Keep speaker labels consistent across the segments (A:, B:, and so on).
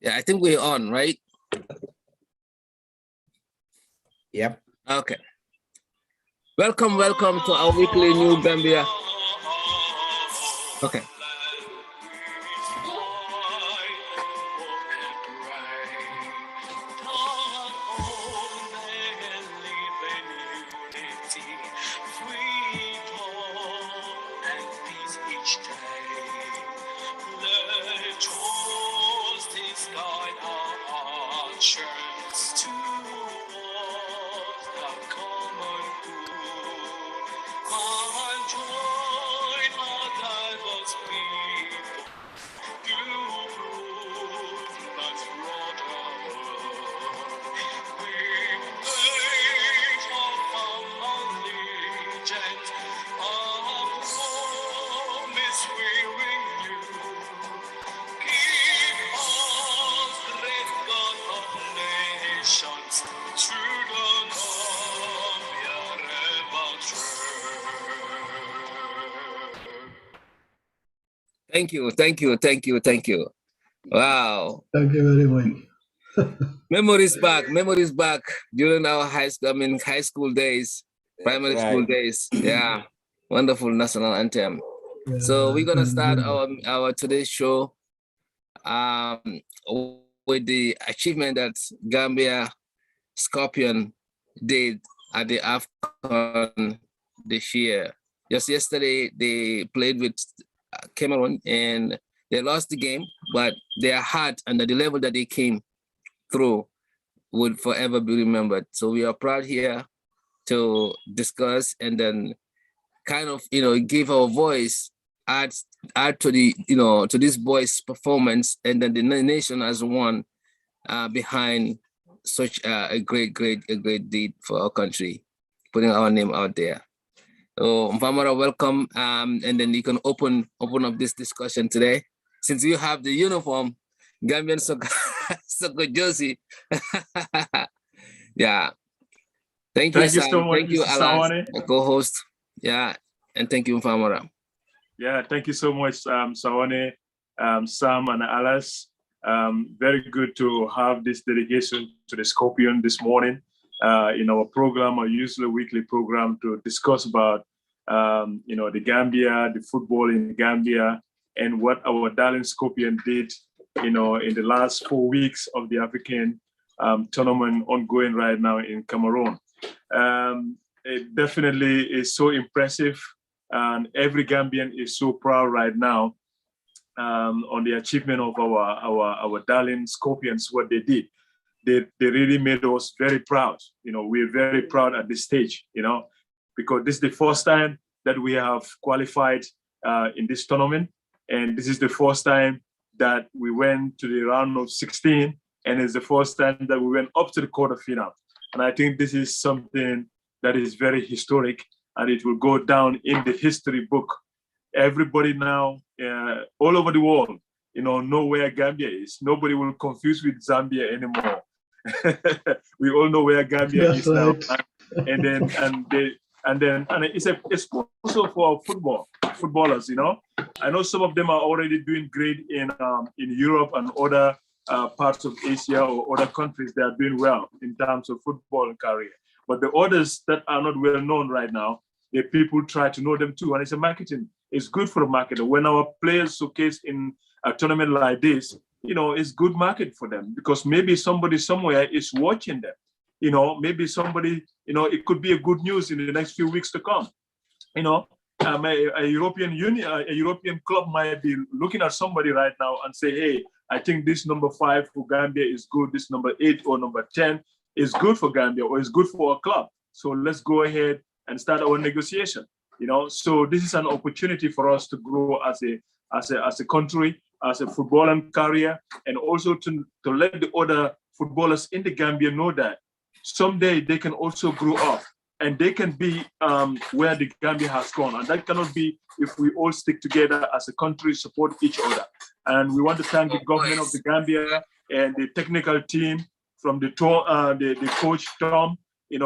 A: Yeah, I think we're on, right?
B: Yep.
A: Okay. Welcome to our weekly New Gambia. Okay. Thank you. Wow.
C: Thank you very much.
A: Memories back during our high school days, primary school days. Yeah, wonderful national anthem.
C: Yeah,
A: So we're gonna start our today's show with the achievement that Gambia Scorpion did at the AFCON this year. Just yesterday, they played with Cameroon and they lost the game, but their heart and the level that they came through would forever be remembered. So we are proud here to discuss and then kind of, give our voice, add to the, to this boys' performance, and then the nation as one behind such a great deed for our country, putting our name out there. So Mfamara, welcome, and then you can open up this discussion today. Since you have the uniform, Gambian soccer jersey. Yeah. Thank you, Sam.
D: So much,
A: thank you,
D: Mr.
A: Alas,
D: Sawane.
A: the co-host. Yeah, and thank you, Mfamara.
D: Yeah, thank you so much, Sawane, Sam, and Alas. Very good to have this dedication to the Scorpion this morning in our program, our usual weekly program, to discuss about the Gambia, the football in Gambia, and what our darling Scorpion did, in the last 4 weeks of the African tournament ongoing right now in Cameroon. It definitely is so impressive, and every Gambian is so proud right now on the achievement of our darling Scorpions, what they did. They really made us very proud. We're very proud at this stage, because this is the first time that we have qualified in this tournament. And this is the first time that we went to the round of 16. And it's the first time that we went up to the quarterfinal. And I think this is something that is very historic, and it will go down in the history book. Everybody now, all over the world, know where Gambia is. Nobody will confuse with Zambia anymore. We all know where Gambia is right now, and it's also for footballers. I know some of them are already doing great in Europe and other parts of Asia or other countries. They are doing well in terms of football career. But the others that are not well known right now, the people try to know them too, and it's a marketing. It's good for the market. When our players showcase in a tournament like this, it's good market for them, because maybe somebody somewhere is watching them. Maybe somebody, it could be a good news in the next few weeks to come. A European club might be looking at somebody right now and say, hey, I think this number 5 for Gambia is good. This number 8 or number 10 is good for Gambia, or is good for our club. So let's go ahead and start our negotiation. So this is an opportunity for us to grow as a country, as a footballing career, and also to let the other footballers in the Gambia know that someday they can also grow up and they can be where the Gambia has gone. And that cannot be if we all stick together as a country, support each other. And we want to thank the government of the Gambia and the technical team from the coach Tom,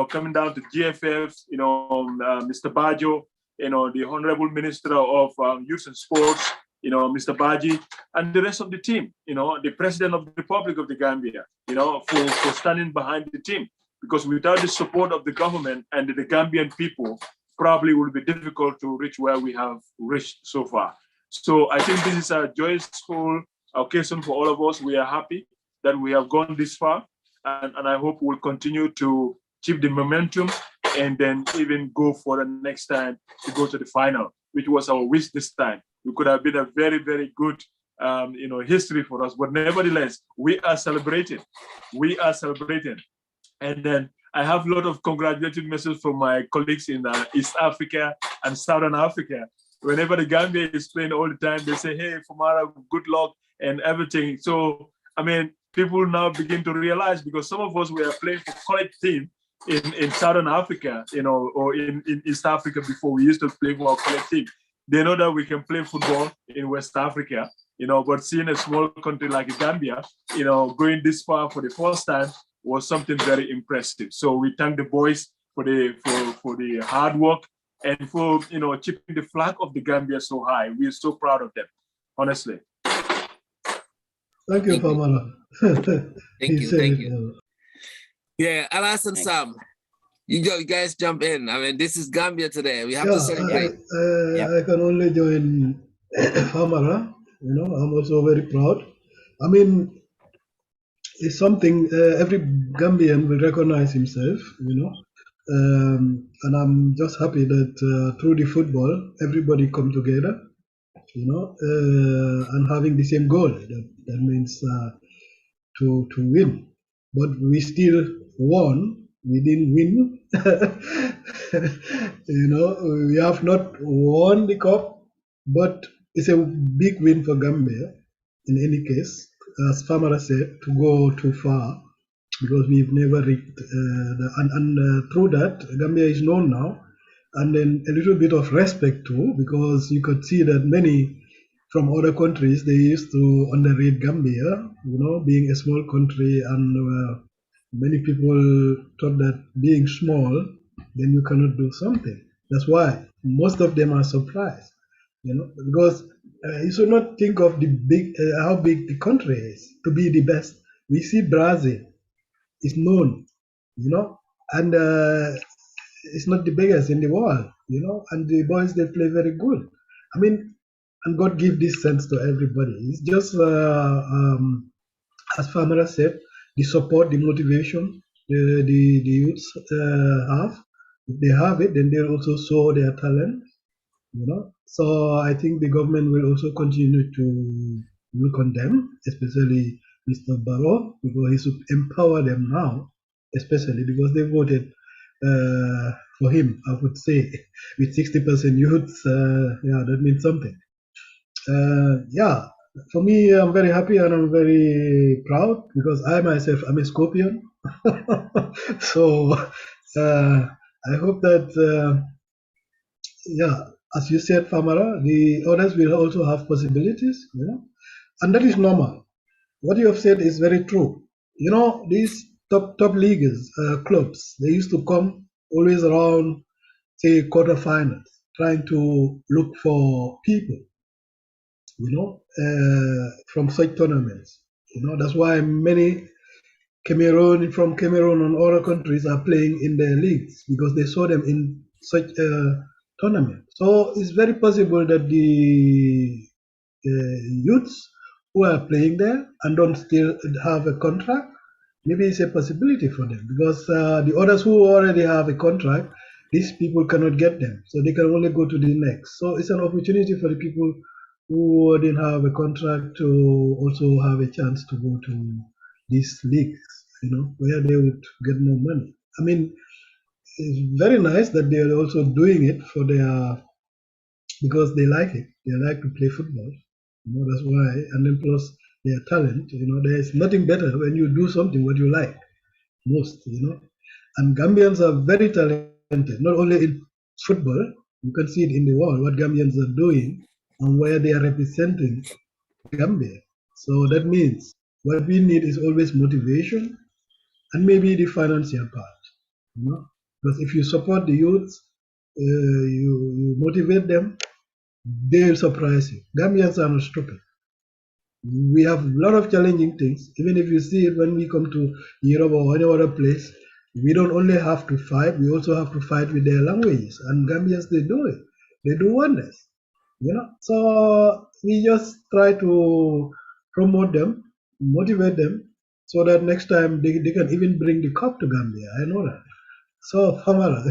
D: coming down to GFF, Mr. Bajo, the Honorable Minister of Youth and Sports, Mr. Baji, and the rest of the team, the President of the Republic of the Gambia, for standing behind the team. Because without the support of the government and the Gambian people, probably will be difficult to reach where we have reached so far. So I think this is a joyful occasion for all of us. We are happy that we have gone this far, and I hope we'll continue to keep the momentum and then even go for the next time to go to the final, which was our wish this time. It could have been a very, very good history for us. But nevertheless, we are celebrating. We are celebrating. And then I have a lot of congratulatory messages from my colleagues in East Africa and Southern Africa. Whenever the Gambia is playing all the time, they say, hey, Famara, good luck and everything. So, I mean, people now begin to realize, because some of us were playing for college team in Southern Africa, or in East Africa before. We used to play for our college team. They know that we can play football in West Africa, but seeing a small country like Gambia, going this far for the first time was something very impressive. So we thank the boys for the hard work and for keeping the flag of the Gambia so high. We are so proud of them, honestly.
C: Thank you, Famara.
A: Thank you. Yeah, Alas and Sam, you guys jump in. I mean, this is Gambia today. We have to celebrate.
C: I can only join Famara. I'm also very proud. I mean, it's something every Gambian will recognize himself, and I'm just happy that through the football, everybody come together, and having the same goal. That means to win. But we still won. We didn't win. We have not won the cup, but it's a big win for Gambia in any case. As Famara said, to go too far, because we've never reached through that, Gambia is known now, and then a little bit of respect too, because you could see that many from other countries, they used to underrate Gambia, being a small country, and many people thought that being small, then you cannot do something. That's why most of them are surprised, because you should not think of the big, how big the country is to be the best. We see Brazil is known, and it's not the biggest in the world, and the boys, they play very good. I mean, and God give this sense to everybody. It's just, as Famara said, the support, the motivation the youths have. If they have it, then they'll also show their talent, So I think the government will also continue to look on them, especially Mr. Barrow, because he should empower them now, especially because they voted for him, I would say, with 60% youths. That means something. For me, I'm very happy and I'm very proud because I myself am a Scorpion. So I hope that, as you said, Famara, the others will also have possibilities, and that is normal. What you have said is very true. These top leaguers, clubs, they used to come always around, say, quarterfinals, trying to look for people, from such tournaments. That's why many from Cameroon and other countries are playing in their leagues because they saw them in such a tournament. So it's very possible that the youths who are playing there and don't still have a contract, maybe it's a possibility for them because the others who already have a contract, these people cannot get them. So they can only go to the next. So it's an opportunity for the people who didn't have a contract to also have a chance to go to these leagues, where they would get more money. I mean, it's very nice that they are also doing it because they like it. They like to play football. That's why, and then plus their talent. There's nothing better when you do something what you like most. And Gambians are very talented, not only in football. You can see it in the world what Gambians are doing and where they are representing Gambia. So that means what we need is always motivation and maybe the financial part. Because if you support the youths, you motivate them, they'll surprise you. Gambians are not stupid. We have a lot of challenging things. Even if you see it when we come to Europe or any other place, we don't only have to fight, we also have to fight with their languages. And Gambians, they do it. They do wonders. So we just try to promote them, motivate them, so that next time they can even bring the cup to Gambia. I know that. So, Famara,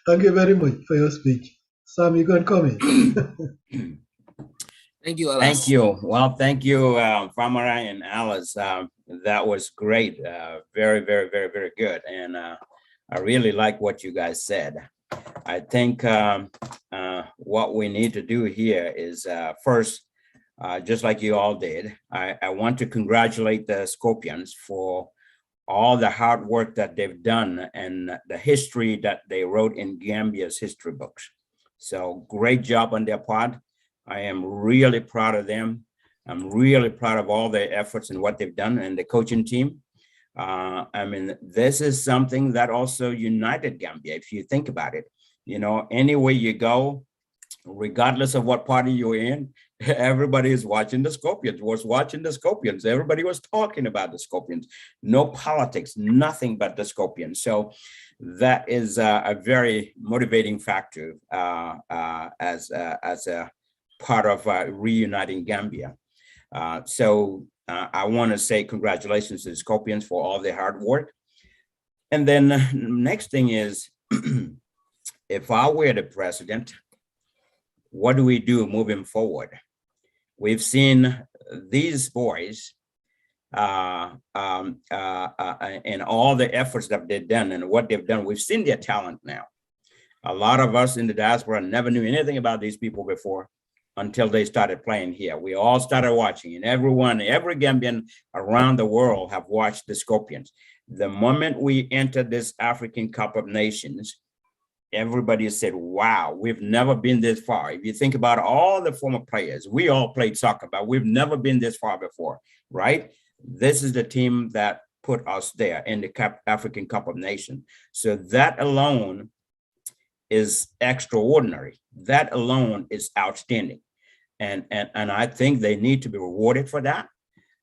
C: thank you very much for your speech. Sam, you can come in.
A: Thank you, Alas.
B: Thank you. Well, thank you, Famara and Alice. That was great. Very, very, very, very good. And I really like what you guys said. I think what we need to do here is first, just like you all did, I want to congratulate the Scorpions for all the hard work that they've done and the history that they wrote in Gambia's history books. So great job on their part. I am really proud of them. I'm really proud of all their efforts and what they've done and the coaching team. I mean, this is something that also united Gambia, if you think about it. Anywhere you go, regardless of what party you're in, everybody is watching the Scorpions, was watching the Scorpions. Everybody was talking about the Scorpions. No politics, nothing but the Scorpions. So that is a very motivating factor as a part of reuniting Gambia. So I want to say congratulations to the Scorpions for all their hard work. And then next thing is, if I were the president, what do we do moving forward? We've seen these boys and all the efforts that they've done and what they've done. We've seen their talent now. A lot of us in the diaspora never knew anything about these people before until they started playing here. We all started watching, and every Gambian around the world have watched the Scorpions. The moment we entered this African Cup of Nations, everybody said, wow, we've never been this far. If you think about all the former players, we all played soccer, but we've never been this far before, right? This is the team that put us there in the African Cup of Nations. So that alone is extraordinary. That alone is outstanding. And I think they need to be rewarded for that.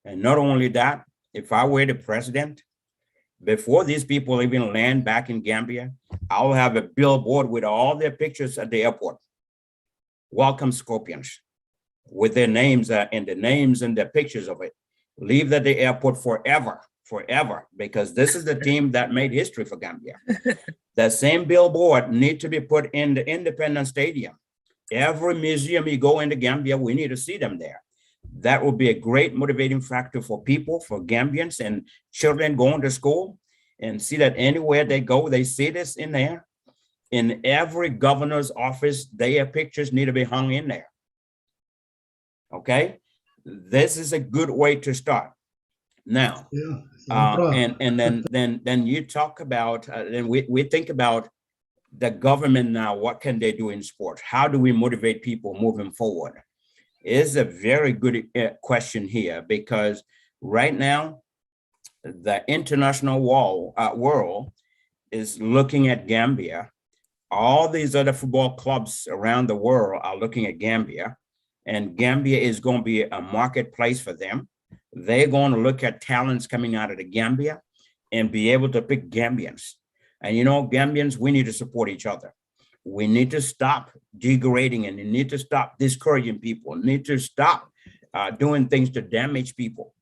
B: And not only that, if I were the president, before these people even land back in Gambia, I'll have a billboard with all their pictures at the airport. Welcome Scorpions, with their names and the names and the pictures of it. Leave at the airport forever, because this is the team that made history for Gambia. That same billboard need to be put in the Independence Stadium. Every museum you go into Gambia, we need to see them there. That will be a great motivating factor for people, for Gambians and children going to school, and see that anywhere they go, they see this in there. In every governor's office, their pictures need to be hung in there. Okay, this is a good way to start. Now, and then you talk about, then we think about the government now. What can they do in sports? How do we motivate people moving forward? Is a very good question here, because right now the international world is looking at Gambia. All these other football clubs around the world are looking at Gambia, and Gambia is going to be a marketplace for them. They're going to look at talents coming out of the Gambia and be able to pick Gambians. And Gambians, we need to support each other. We need to stop degrading, and we need to stop discouraging people. We need to stop doing things to damage people.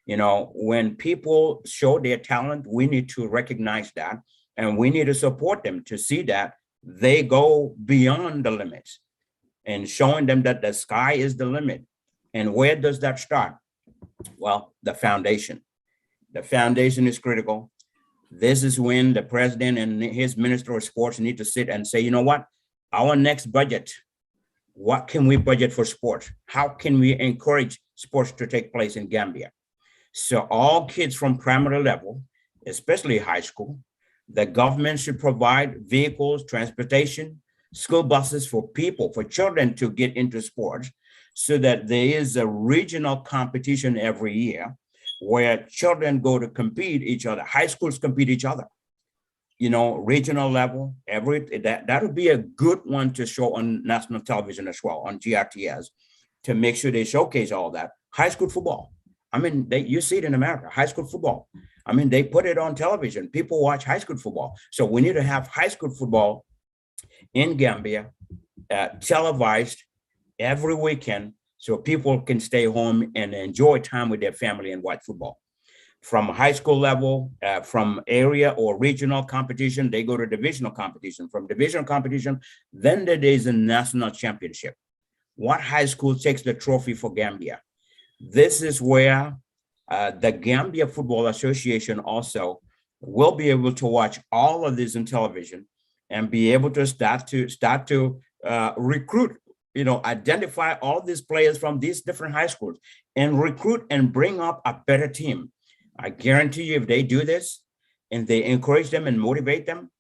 B: When people show their talent, we need to recognize that, and we need to support them to see that they go beyond the limits, and showing them that the sky is the limit. And where does that start? Well, the foundation. The foundation is critical. This is when the president and his minister of sports need to sit and say, you know what, our next budget, what can we budget for sports? How can we encourage sports to take place in Gambia? So all kids from primary level, especially high school, the government should provide vehicles, transportation, school buses for children to get into sports, so that there is a regional competition every year where children go to compete each other. High schools compete each other. regional level, that would be a good one to show on national television as well, on GRTS, to make sure they showcase all that. High school football. I mean, you see it in America, high school football. I mean, they put it on television. People watch high school football. So we need to have high school football in Gambia, televised every weekend, so people can stay home and enjoy time with their family and watch football. From high school level, from area or regional competition, they go to divisional competition. From divisional competition, then there is a national championship. What high school takes the trophy for Gambia? This is where the Gambia Football Association also will be able to watch all of this on television and be able to start to recruit, identify all these players from these different high schools and recruit and bring up a better team. I guarantee you, if they do this and they encourage them and motivate them,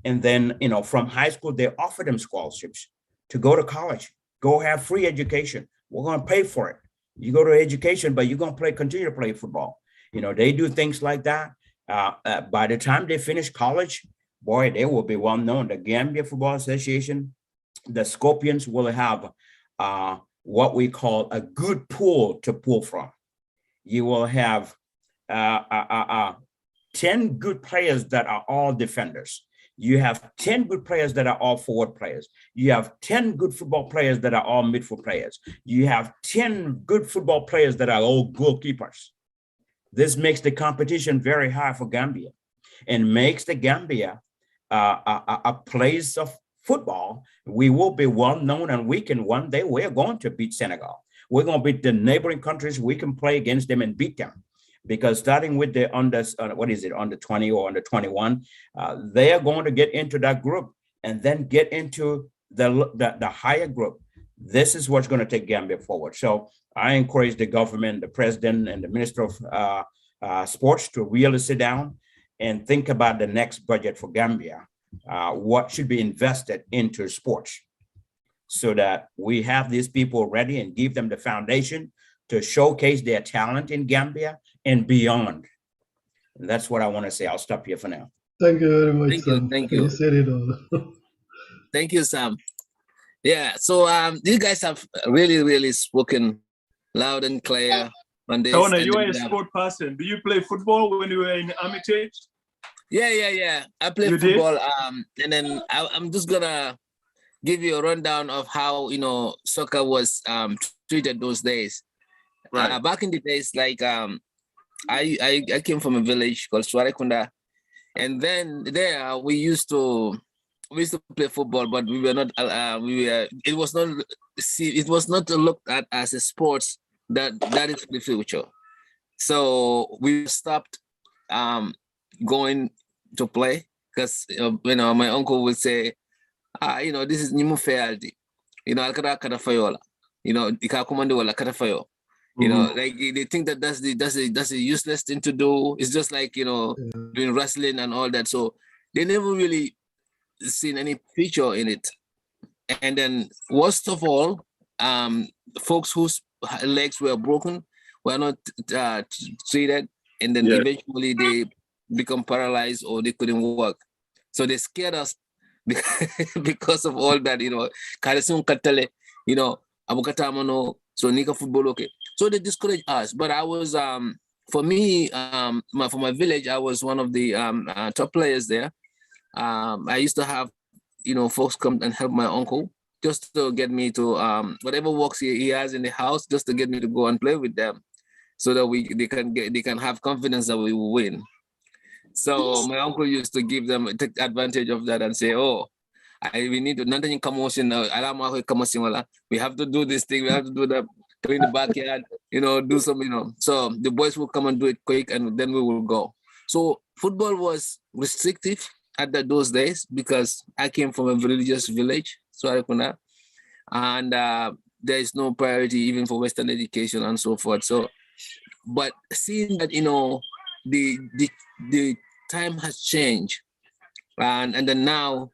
B: and then, from high school, they offer them scholarships to go to college, go have free education. We're going to pay for it. You go to education, but you're going to continue to play football. They do things like that. By the time they finish college, boy, they will be well known. The Gambia Football Association, the Scorpions will have what we call a good pool to pull from. You will have 10 good players that are all defenders. You have 10 good players that are all forward players. You have 10 good football players that are all midfield players. You have 10 good football players that are all goalkeepers. This makes the competition very high for Gambia and makes the Gambia a place of football. We will be well known, and one day we're going to beat Senegal. We're going to beat the neighboring countries. We can play against them and beat them. Because starting with the under 20 or under 21, they are going to get into that group and then get into the higher group. This is what's going to take Gambia forward. So I encourage the government, the president, and the minister of sports to really sit down and think about the next budget for Gambia. What should be invested into sports so that we have these people ready and give them the foundation to showcase their talent in Gambia and beyond. And that's what I want to say. I'll stop here for now.
C: Thank you very much, Sam.
A: Thank you.
C: You said it all.
A: Thank you, Sam. Yeah, so you guys have really, really spoken loud and clear on this.
D: Tawana, you are a sport person. Do you play football when you were in Armitage?
A: Yeah. I play football. And then I'm just gonna give you a rundown of how soccer was treated those days. Right. Back in the days, like I came from a village called Swarekunda, and then there we used to play football, but we were not. It was not looked at as a sports that is the future. So we stopped going to play because my uncle would say, this is nimu fairly, alkada kada fayola, ikakumande wala kada fayo. Like they think that that's a useless thing to do. It's just like doing wrestling and all that. So they never really seen any feature in it. And then worst of all, folks whose legs were broken were not treated, and then eventually they become paralyzed or they couldn't walk. So they scared us because of all that. Karisun katale, abukatamono, so nika football okay. So they discouraged us. But I was, for me, for my village, I was one of the top players there. I used to have, folks come and help my uncle just to get me to whatever works he has in the house, just to get me to go and play with them, so that they can have confidence that we will win. So my uncle used to take advantage of that and say, "Oh, we need to nothing commotion now. We have to do this thing. We have to do that." In the backyard, do some, so the boys will come and do it quick, and then we will go. So football was restrictive at those days because I came from a religious village, Swarekunda, and there is no priority even for Western education and so forth. So, but seeing that the time has changed, and then now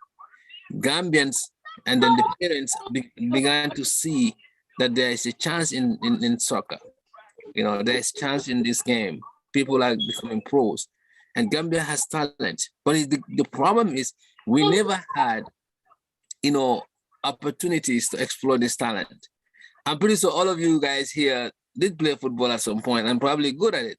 A: Gambians and then the parents began to see that there is a chance in soccer. There's chance in this game. People are becoming pros. and Gambia has talent. But the problem is we never had, opportunities to explore this talent. I'm pretty sure all of you guys here did play football at some point and probably good at it,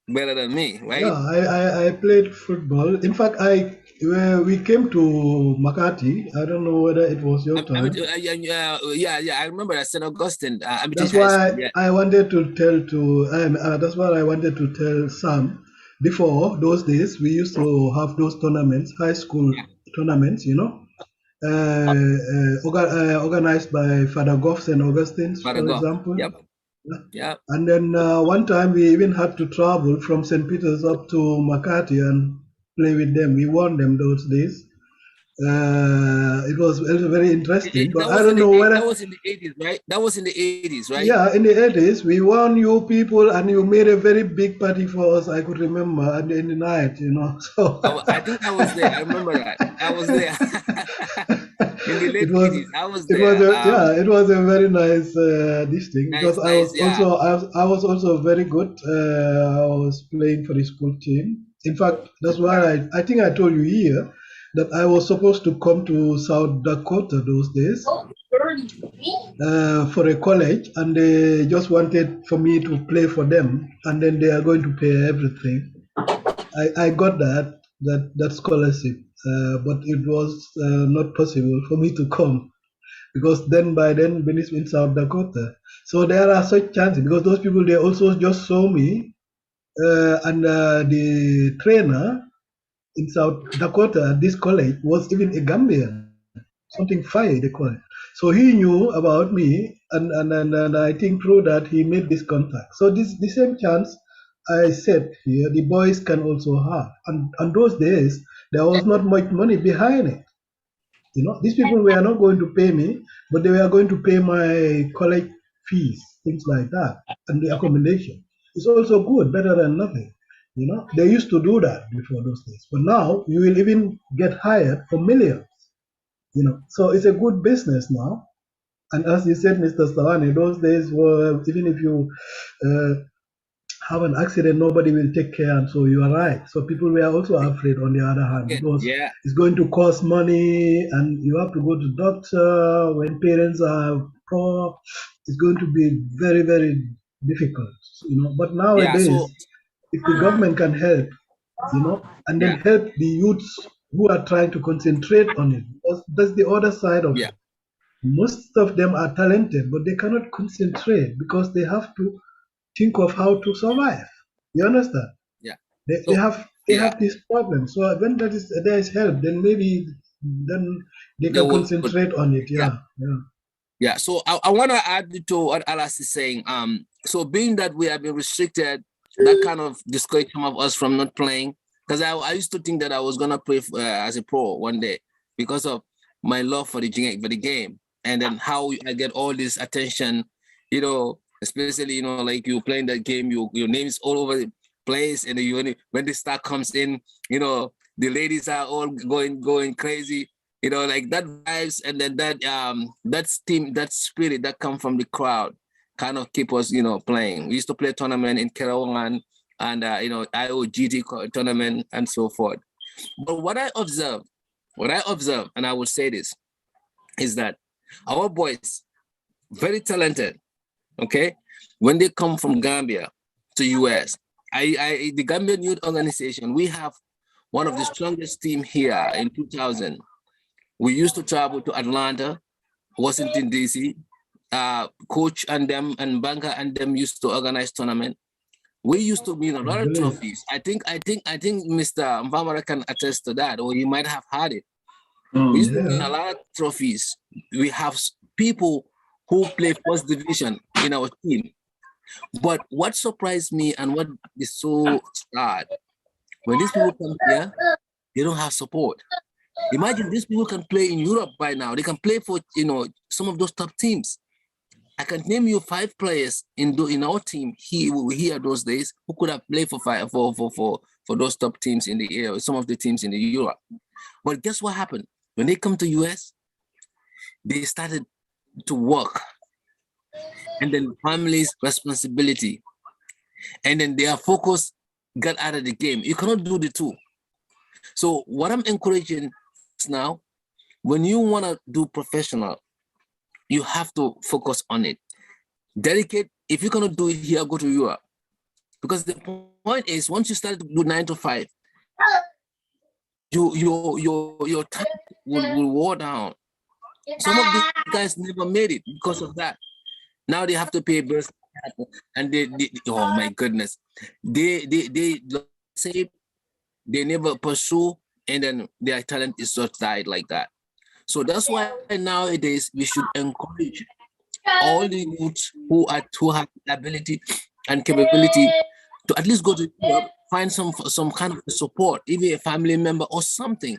A: better than me, right?
C: Yeah, I played football. In fact, we came to Makati. I don't know whether it was your time.
A: Yeah, I remember at St. Augustine.
C: That's why I wanted to that's what I wanted to tell Sam. Before those days, we used to have those tournaments, high school tournaments, organized by Father Goff and Augustine, for example.
A: Yep. Yeah.
C: And then one time we even had to travel from St. Peter's up to Makati and play with them. We won them those days. It was very interesting, but I don't know whether
A: that was in the 80s, right? That was in the 80s, right?
C: Yeah, in the 80s, we won you people, and you made a very big party for us. I could remember in the night, So
A: I think I was there. I remember that. I was there. In the late 80s, I was there.
C: It was a very nice this thing because I was also very good. I was playing for the school team. In fact, that's why I think I told you here that I was supposed to come to South Dakota those days for a college, and they just wanted for me to play for them, and then they are going to pay everything. I got that scholarship, but it was not possible for me to come because by then Venice in South Dakota. So there are such chances because those people, they also just saw me, and the trainer in South Dakota at this college was even a Gambian, something Faye they call it. So he knew about me, and I think through that he made this contact. So the same chance I said here, the boys can also have. And those days there was not much money behind it. These people were not going to pay me, but they were going to pay my college fees, things like that, and the accommodation. It's also good, better than nothing. They used to do that before those days, but now you will even get hired for millions. So it's a good business now. And as you said, Mr. Savani, those days were even if you have an accident, nobody will take care, and so you are right. So people were also afraid on the other hand because it's going to cost money, and you have to go to doctor when parents are poor. It's going to be very, very difficult, But nowadays, if the government can help, and then help the youths who are trying to concentrate on it, because that's the other side of it. Most of them are talented, but they cannot concentrate because they have to think of how to survive. You understand?
A: Yeah.
C: They have this problem. So when there is help, then maybe they can concentrate on it.
A: Yeah. So I want to add to what Alas is saying. So being that we have been restricted, that kind of discouraged some of us from not playing. Because I used to think that I was gonna play as a pro one day because of my love for the game, and then how I get all this attention, especially like you playing that game, your name is all over the place, and when the star comes in, the ladies are all going crazy, like that vibes, and then that steam, that spirit that come from the crowd kind of keep us playing. We used to play tournament in Kerawangan and IOGT tournament and so forth. But what I observed, and I will say this, is that our boys, very talented, okay? When they come from Gambia to US, the Gambian Youth Organization, we have one of the strongest team here in 2000. We used to travel to Atlanta, Washington, DC. Coach and them and Banker and them used to organize tournament. We used to win a lot of trophies. I think Mr. Mvamara can attest to that, or he might have had it. We used to win a lot of trophies. We have people who play first division in our team. But what surprised me and what is so sad, when these people come here, they don't have support. Imagine these people can play in Europe by now. They can play for some of those top teams. I can name you 5 players in our team here those days who could have played for those top teams in the area, some of the teams in the Europe. But guess what happened? When they come to US, they started to work, and then families' responsibility, and then they are focused get out of the game. You cannot do the two. So what I'm encouraging now, when you want to do professional, you have to focus on it. Dedicate. If you cannot do it here, go to Europe. Because the point is, once you start to do 9 to 5, your time will wear down. Some of these guys never made it because of that. Now they have to pay bills, and they oh my goodness, they say they never pursue, and then their talent is just died like that. So that's why nowadays we should encourage all the youths who have ability and capability to at least go to Europe, find some kind of support, even a family member or something,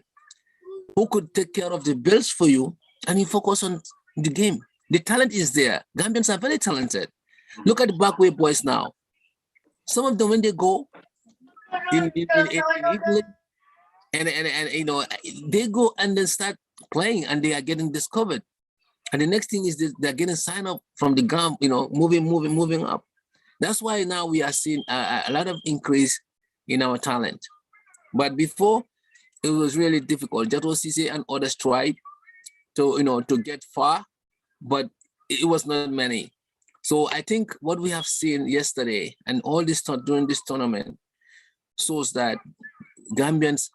A: who could take care of the bills for you, and you focus on the game. The talent is there. Gambians are very talented. Look at the backway boys now. Some of them, when they go in Italy, and you know, they go and then start playing, and they are getting discovered. And the next thing is they're getting signed up from the ground, you know, moving up. That's why now we are seeing a lot of increase in our talent. But before, it was really difficult. Jato Sise and others tried to, you know, to get far, but it was not many. So I think what we have seen yesterday and all this during this tournament shows that Gambians,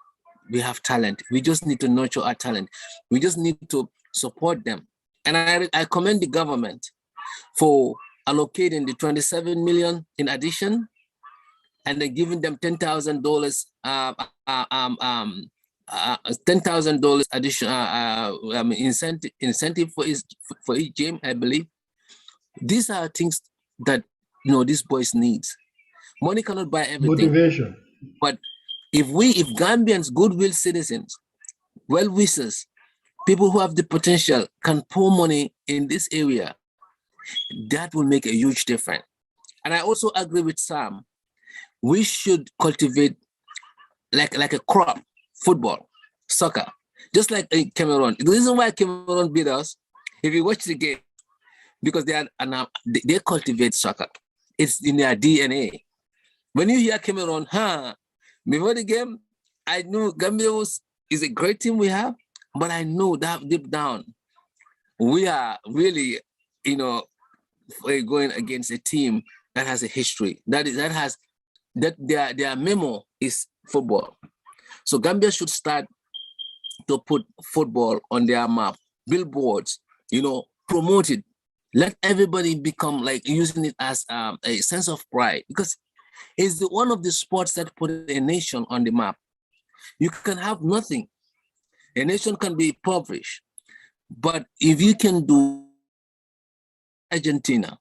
A: we have talent. We just need to nurture our talent. We just need to support them. And I commend the government for allocating the 27 million in addition, and then giving them $10,000 $10,000 additional incentive for each game, I believe. These are things that, you know, these boys need. Money cannot buy everything.
C: Motivation.
A: But if Gambians, goodwill citizens, well-wishers, people who have the potential can pour money in this area, that will make a huge difference. And I also agree with Sam. We should cultivate like a crop, football, soccer, just like in Cameroon. The reason why Cameroon beat us, if you watch the game, because they cultivate soccer. It's in their DNA. When you hear Cameroon, before the game, I knew Gambia is a great team we have, but I know that deep down, we are really, you know, going against a team that has a history, that their memo is football. So Gambia should start to put football on their map, billboards, you know, promote it. Let everybody become like using it as a sense of pride, because it's one of the sports that put a nation on the map. You can have nothing. A nation can be impoverished, but if you can do Argentina,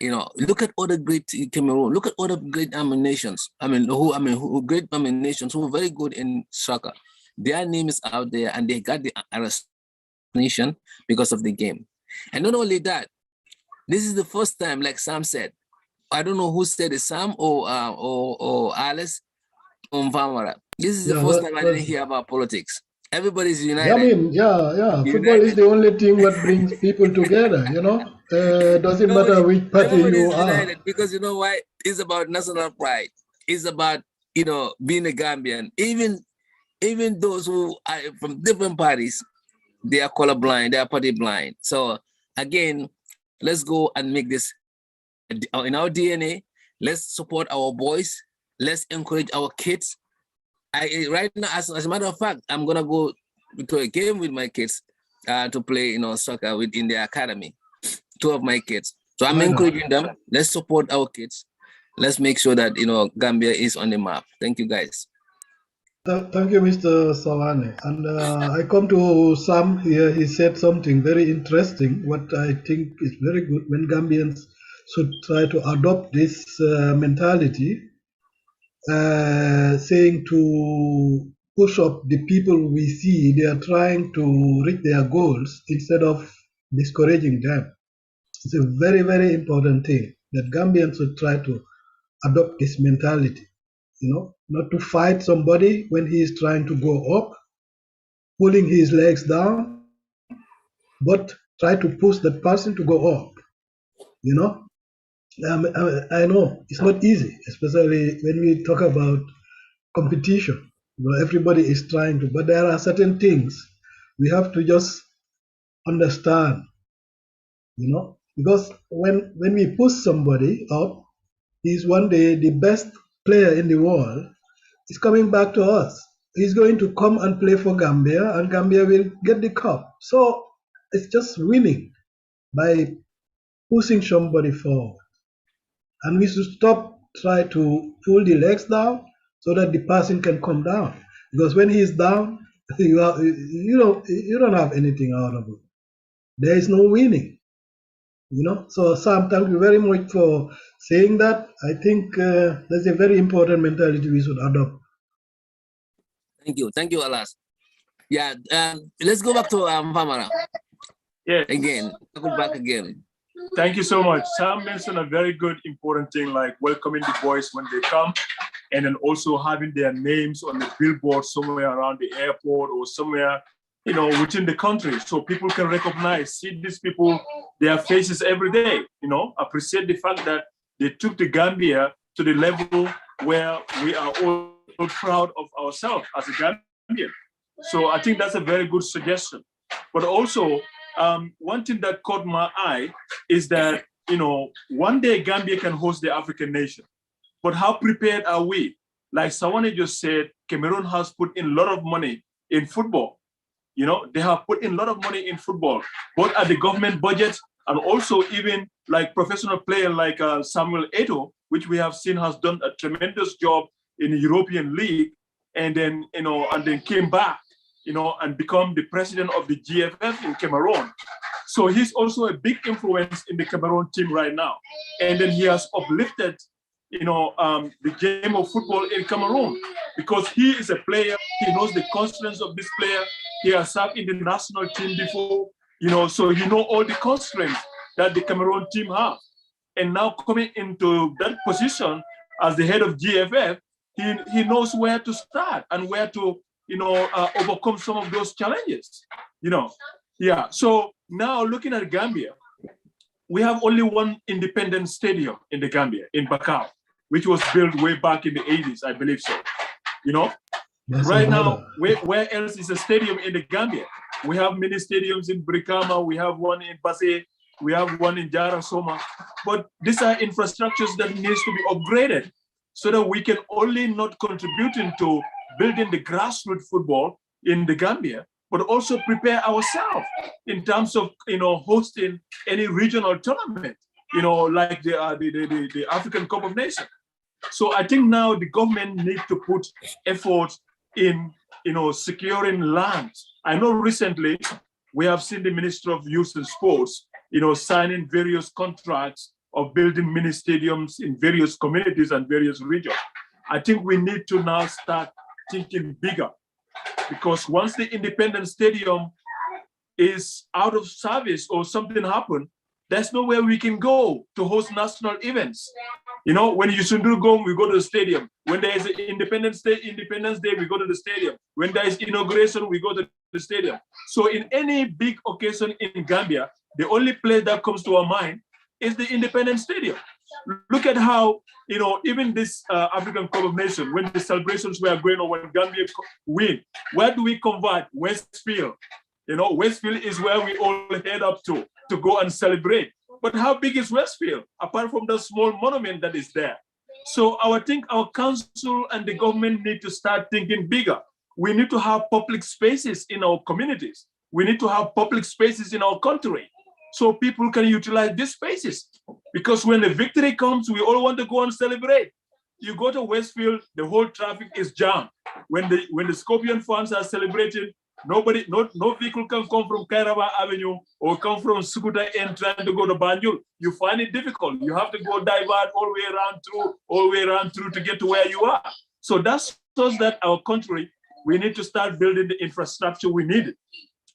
A: you know, look at other great Cameroon, look at other great nations. Who great nations who are very good in soccer. Their name is out there, and they got the nation because of the game. And not only that, this is the first time, like Sam said, I don't know who said it, Sam or Alice Mvamara. This is the first time I didn't hear about politics. Everybody's united.
C: I mean, football is the only thing that brings people together, you know. Doesn't matter which party you are.
A: Because you know why? It's about national pride. It's about, you know, being a Gambian. Even those who are from different parties, they are colorblind, they are party blind. So again, let's go and make this in our DNA. Let's support our boys. Let's encourage our kids. Right now, as a matter of fact, I'm gonna go to a game with my kids to play, you know, soccer in the academy. 2 of my kids. So I'm encouraging them. Let's support our kids. Let's make sure that, you know, Gambia is on the map. Thank you, guys.
C: Thank you, Mr. Sawane. And I come to Sam here. He said something very interesting, what I think is very good, when Gambians should try to adopt this mentality, saying to push up the people we see, they are trying to reach their goals instead of discouraging them. It's a very, very important thing that Gambians should try to adopt this mentality. You know, not to fight somebody when he is trying to go up, pulling his legs down, but try to push that person to go up, you know. I know it's not easy, especially when we talk about competition. Everybody is trying to, but there are certain things we have to just understand, because when we push somebody up, he's one day the best player in the world. Is coming back to us. He's going to come and play for Gambia, and Gambia will get the cup. So it's just winning by pushing somebody forward. And we should stop try to pull the legs down so that the person can come down. Because when he's down, you don't have anything out of it. There is no winning. So Sam, thank you very much for saying that. I think that's a very important mentality we should adopt.
A: Thank you, Alas. Yeah, let's go back to Famara.
D: Yeah.
A: Again, go back again.
D: Thank you so much. Sam mentioned a very good, important thing, like welcoming the boys when they come, and then also having their names on the billboard somewhere around the airport or somewhere, within the country, so people can recognize, see these people, their faces every day. Appreciate the fact that they took the Gambia to the level where we are all proud of ourselves as a Gambian. So I think that's a very good suggestion. But also, one thing that caught my eye is that, one day Gambia can host the African nation. But how prepared are we? Like Sawane just said, Cameroon has put in a lot of money in football. They have put in a lot of money in football, both at the government budget and also even like professional player like Samuel Eto'o, which we have seen has done a tremendous job in the European League, and then, and then came back, and become the president of the GFF in Cameroon. So he's also a big influence in the Cameroon team right now. And then he has uplifted, the game of football in Cameroon, because he is a player. He knows the constraints of this player. He has served in the national team before, so he knows all the constraints that the Cameroon team have. And now coming into that position as the head of GFF, he knows where to start and where to, overcome some of those challenges, Yeah, so now looking at Gambia, we have only one independent stadium in the Gambia, in Bakau, which was built way back in the 80s, I believe so. Right now, where else is a stadium in the Gambia? We have many stadiums in Brikama, we have one in Basse, we have one in Jarasoma, but these are infrastructures that needs to be upgraded so that we can only not contributing to building the grassroots football in the Gambia, but also prepare ourselves in terms of, hosting any regional tournament, like the African Cup of Nations. So I think now the government needs to put effort in, securing land. I know recently we have seen the Minister of Youth and Sports, signing various contracts of building mini stadiums in various communities and various regions. I think we need to now start thinking bigger, because once the independent stadium is out of service or something happened, there's nowhere we can go to host national events. When Yusundu go, we go to the stadium. When there is an Independence Day, we go to the stadium. When there is inauguration, we go to the stadium. So in any big occasion in Gambia, the only place that comes to our mind is the Independence Stadium. Look at how, even this African Cup of Nations, when the celebrations were going on, when Gambia win, where do we convert? Westfield. Westfield is where we all head up to go and celebrate. But how big is Westfield, apart from the small monument that is there? So I think our council and the government need to start thinking bigger. We need to have public spaces in our communities. We need to have public spaces in our country so people can utilize these spaces. Because when the victory comes, we all want to go and celebrate. You go to Westfield, the whole traffic is jammed. When the Scorpion fans are celebrating, no vehicle can come from Kairaba Avenue or come from Sukuta and trying to go to Banjul. You find it difficult. You have to go divert all the way around through to get to where you are. So that shows that our country, we need to start building the infrastructure we need,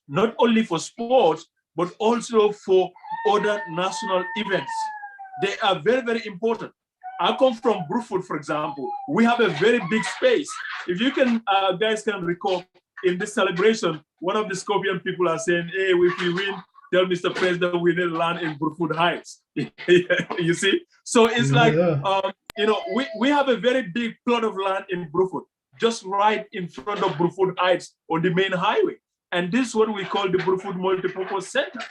D: not only for sports, but also for other national events. They are very, very important. I come from Bruford, for example. We have a very big space. If you can, guys can recall, in this celebration, one of the Scorpion people are saying, hey, if we win, tell Mr. President we need land in Brufut Heights. You see? So it's like, you know, we have a very big plot of land in Brufut, just right in front of Brufut Heights on the main highway. And this is what we call the Brufut Multipurpose Center.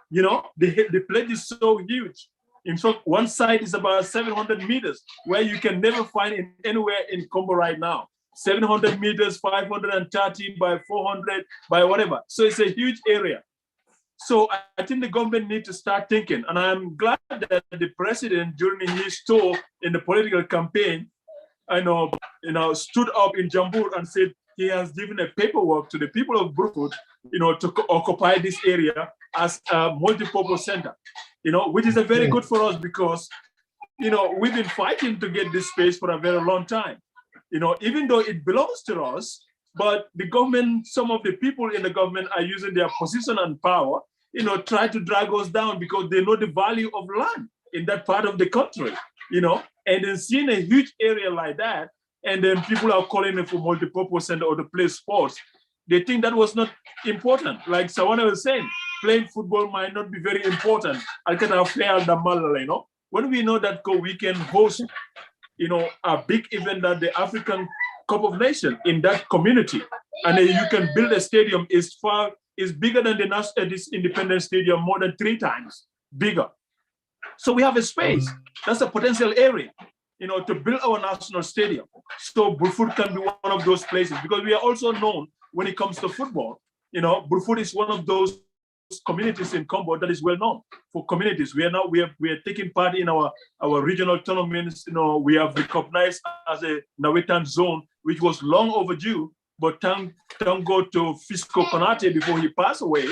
D: You know, the place is so huge. In fact, one side is about 700 meters, where you can never find anywhere in Combo right now. 700 meters, 530 by 400 by whatever. So it's a huge area. So I think the government needs to start thinking, and I'm glad that the president during his tour in the political campaign, stood up in Jambur and said he has given a paperwork to the people of Brufut, to occupy this area as a multipurpose center, which is a very good for us because, we've been fighting to get this space for a very long time. Even though it belongs to us, but the government, some of the people in the government are using their position and power, try to drag us down because they know the value of land in that part of the country, and then seeing a huge area like that, and then people are calling it for multipurpose center or to play sports. They think that was not important. Like Sawana was saying, playing football might not be very important. When we know that we can host, a big event that the African Cup of Nations in that community, and then you can build a stadium is bigger than this independent stadium, more than 3 times bigger. So we have a space. That's a potential area, to build our national stadium. So Brufut can be one of those places because we are also known when it comes to football. Brufut is one of those communities in Combo that is well known for communities. We are taking part in our regional tournaments. We have recognized as a Nawetan zone, which was long overdue. But thank God to Fisco Konate before he passed away.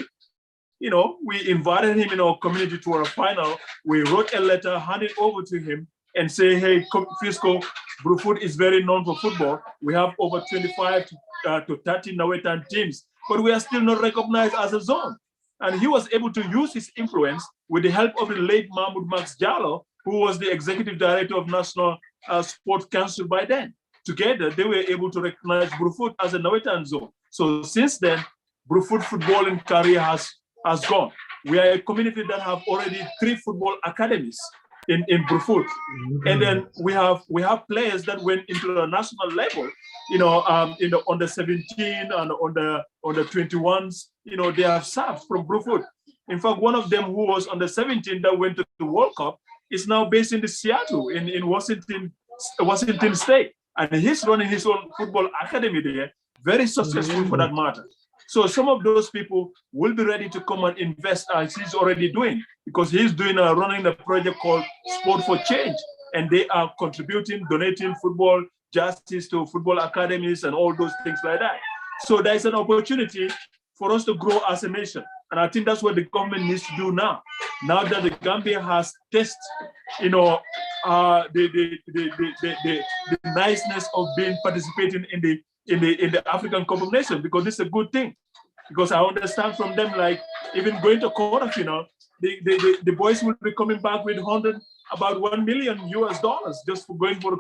D: We invited him in our community to our final. We wrote a letter, handed over to him, and say, hey, Fisco, Brufut is very known for football. We have over 25 to 30 Nawetan teams, but we are still not recognized as a zone. And he was able to use his influence with the help of the late Mahmoud Max Jallo, who was the executive director of National Sports Council by then. Together, they were able to recognize Brufut as a Nawetan zone. So since then, Brufut footballing career has gone. We are a community that have already 3 football academies in Brufut. And then we have players that went into the national level, in the under 17 and on the 21s, they have served from Brufut. In fact, one of them who was under 17 that went to the World Cup is now based in the Seattle in Washington State. And he's running his own football academy there, very successful for that matter. So some of those people will be ready to come and invest as he's already doing, because he's running a project called Sport for Change. And they are contributing, donating football jerseys to football academies and all those things like that. So there's an opportunity for us to grow as a nation. And I think that's what the government needs to do now. Now that the Gambia has tested, the niceness of participating in the African Cup of Nations, because this is a good thing. Because I understand from them, like even going to quarterfinal, the boys will be coming back with about $1 million just for going for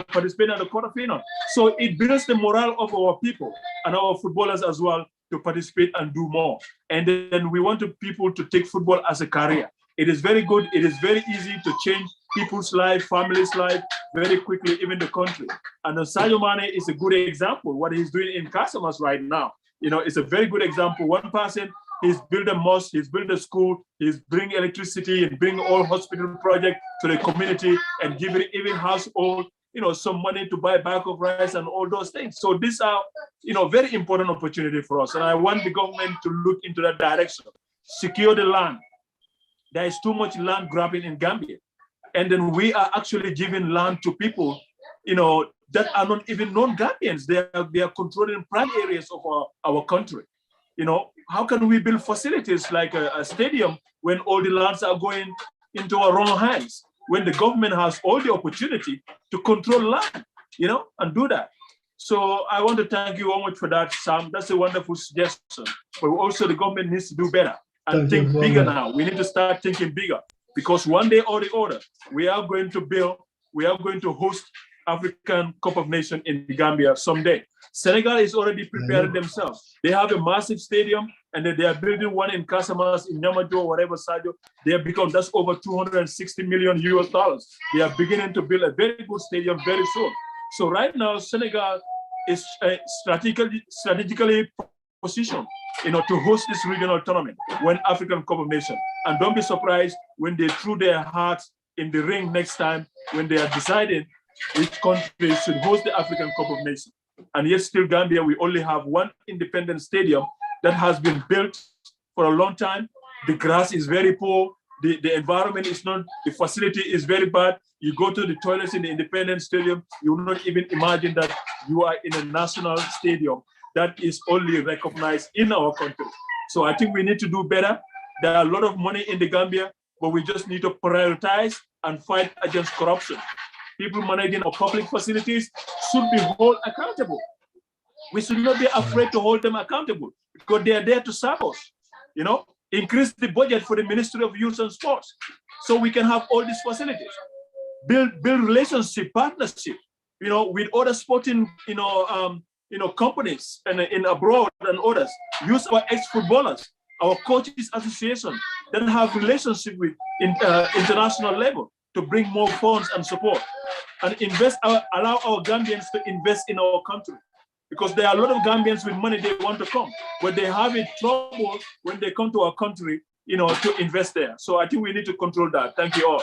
D: participating in the quarterfinal. So it builds the morale of our people and our footballers as well to participate and do more. And then we want people to take football as a career. It is very good. It is very easy to change people's life, families' life very quickly, even the country. And Sadio Mane is a good example. What he's doing in Casamas right now, it's a very good example. One person, he's built a mosque, he's built a school, he's bringing electricity and bring all hospital projects to the community and giving even household, some money to buy a bag of rice and all those things. So these are, very important opportunity for us. And I want the government to look into that direction, secure the land. There is too much land grabbing in Gambia. And then we are actually giving land to people, that are not even non-Gambians. They are controlling prime areas of our country. How can we build facilities like a stadium when all the lands are going into our wrong hands? When the government has all the opportunity to control land, and do that. So I want to thank you very much for that, Sam. That's a wonderful suggestion. But also the government needs to do better and think bigger now. We need to start thinking bigger, because one day or the other, we are going to host African Cup of Nations in Gambia someday. Senegal is already preparing themselves. They have a massive stadium and then they are building one in Casamas, in Yamajo, whatever, Sajo. They have become, that's over 260 million US dollars. They are beginning to build a very good stadium very soon. So right now, Senegal is strategically positioned, to host this regional tournament when African Cup of Nations. And don't be surprised when they threw their hearts in the ring next time when they are deciding which country should host the African Cup of Nations. And yet still Gambia, we only have one independent stadium that has been built for a long time. The grass is very poor. The environment is not, the facility is very bad. You go to the toilets in the independent stadium, you will not even imagine that you are in a national stadium that is only recognized in our country. So I think we need to do better. There are a lot of money in the Gambia, but we just need to prioritize and fight against corruption. People managing our public facilities should be held accountable. We should not be afraid to hold them accountable because they are there to serve us. Increase the budget for the Ministry of Youth and Sports so we can have all these facilities. Build relationship, partnership, with other sporting, companies and in abroad and others. Use our ex-footballers, our coaches association that have relationship with international level to bring more funds and support, and allow our Gambians to invest in our country. Because there are a lot of Gambians with money, they want to come, but they have it trouble when they come to our country, to invest there. So I think we need to control that. Thank you all.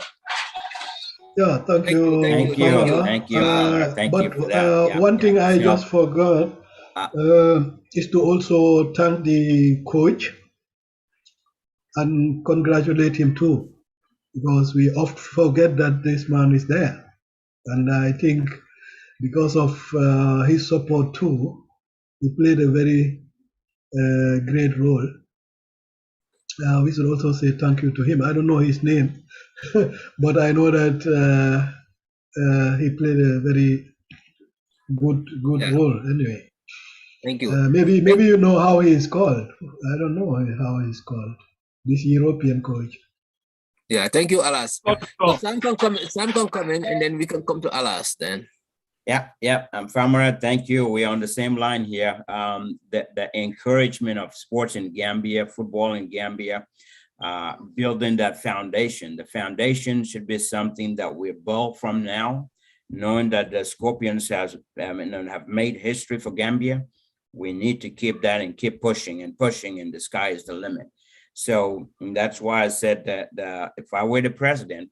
C: Yeah, thank you.
B: Thank you. Thank you. Thank you for that.
C: One thing I just forgot is to also thank the coach and congratulate him too, because we often forget that this man is there. And I think because of his support too, he played a very great role. We should also say thank you to him. I don't know his name, but I know that he played a very good role anyway.
A: Thank you.
C: Maybe you know how he is called. I don't know how he is called. This European coach.
A: Yeah, thank you, Alas. So Sam can come in, and then we can come to Alas then.
B: Yeah. Famara, thank you. We're on the same line here. The encouragement of sports in Gambia, football in Gambia, building that foundation. The foundation should be something that we build from now, knowing that the Scorpions have made history for Gambia. We need to keep that and keep pushing, and the sky is the limit. So that's why I said that if I were the president,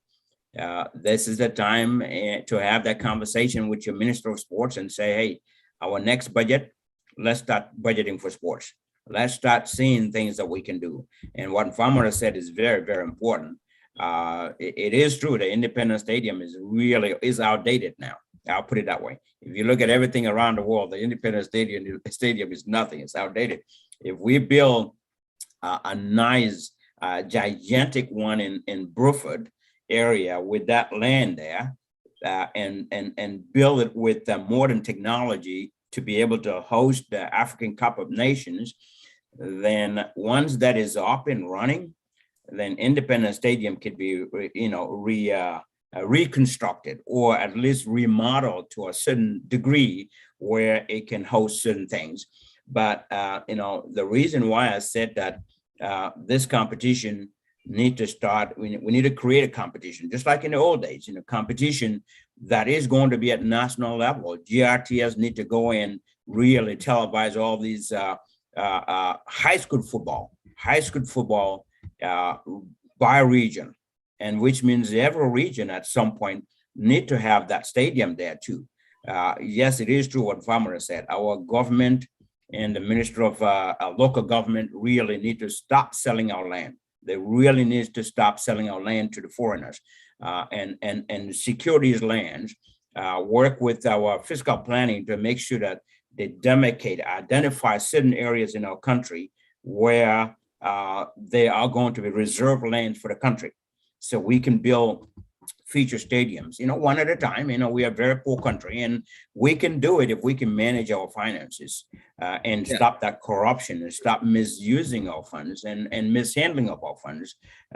B: this is the time to have that conversation with your Minister of Sports and say, hey, our next budget, let's start budgeting for sports. Let's start seeing things that we can do. And what Famara said is very, very important. It is true the Independence Stadium is outdated now. I'll put it that way. If you look at everything around the world, the Independence Stadium is nothing. It's outdated. If we build a nice, gigantic one in Bruford area with that land there, and build it with modern technology to be able to host the African Cup of Nations, then once that is up and running, then Independence Stadium could be, reconstructed or at least remodeled to a certain degree where it can host certain things. But the reason why I said that this competition need to start, we need to create a competition, just like in the old days, competition that is going to be at national level. GRTS need to go in, really televise all these high school football by region, and which means every region at some point need to have that stadium there too. Yes, it is true what Farmer said. Our government and the Minister of Local Government really need to stop selling our land. They really need to stop selling our land to the foreigners and secure these lands, work with our fiscal planning to make sure that they identify certain areas in our country where they are going to be reserved lands for the country. So we can build future stadiums, one at a time. We are a very poor country, and we can do it if we can manage our finances and stop that corruption and stop misusing our funds and mishandling of our funds.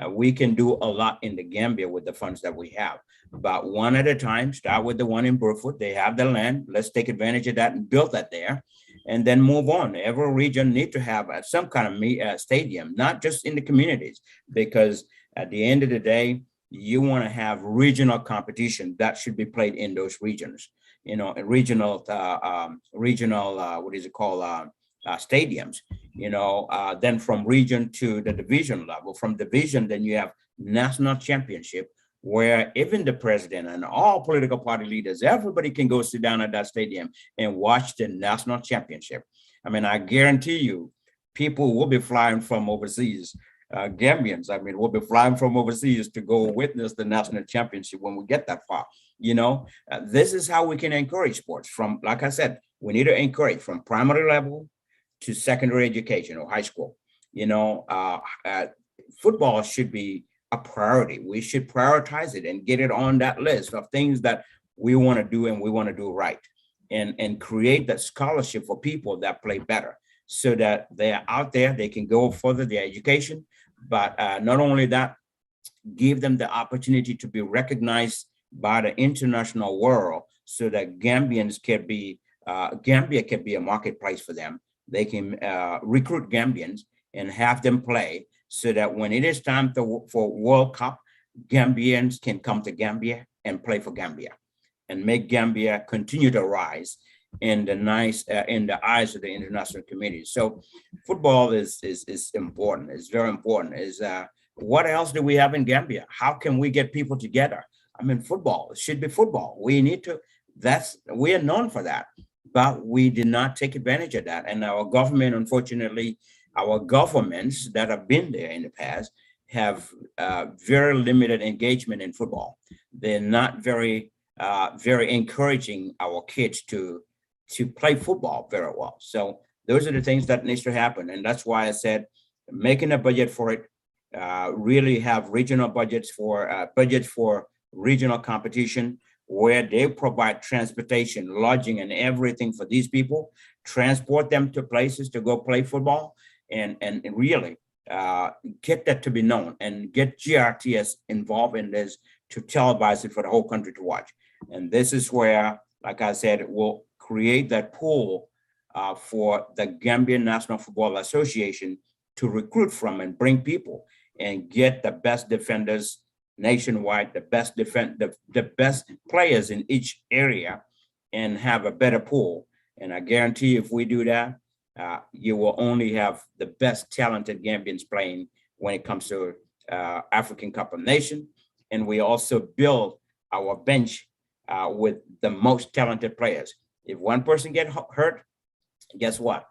B: We can do a lot in the Gambia with the funds that we have, but one at a time. Start with the one in Burfoot. They have the land. Let's take advantage of that and build that there. and then move on. Every region need to have some kind of stadium, not just in the communities, because at the end of the day, you want to have regional competition that should be played in those regions. You know, regional, what is it called? Stadiums. You know, then from region to the division level. From division, then you have national championship, where even the president and all political party leaders, everybody can go sit down at that stadium and watch the national championship. I mean, I guarantee you, people will be flying from overseas. Gambians, I mean, will be flying from overseas to go witness the national championship when we get that far. You know, this is how we can encourage sports. From, like I said, we need to encourage from primary level to secondary education or high school. You know, football should be a priority. We should prioritize it and get it on that list of things that we want to do and we want to do right, and create that scholarship for people that play better, so that they're out there, they can go further their education. But not only that, give them the opportunity to be recognized by the international world, so that Gambians can be, Gambia can be a marketplace for them. They can recruit Gambians and have them play, so that when it is time for World Cup, Gambians can come to Gambia and play for Gambia, and make Gambia continue to rise in the eyes of the international community. So football is important. It's very important. What else do we have in Gambia? How can we get people together? I mean, football, it should be football. We need to, we are known for that, but we did not take advantage of that. And our government, unfortunately, our governments that have been there in the past have very limited engagement in football. They're not very encouraging our kids to play football very well. So those are the things that needs to happen. And that's why I said, making a budget for it, really have regional budgets for regional competition, where they provide transportation, lodging, and everything for these people, transport them to places to go play football, and really get that to be known, and get GRTS involved in this to televise it for the whole country to watch. And this is where, like I said, it will create that pool for the Gambian National Football Association to recruit from and bring people and get the best defenders nationwide, the best players in each area, and have a better pool. And I guarantee if we do that, you will only have the best talented Gambians playing when it comes to African Cup of Nations. And we also build our bench with the most talented players. If one person get hurt, guess what?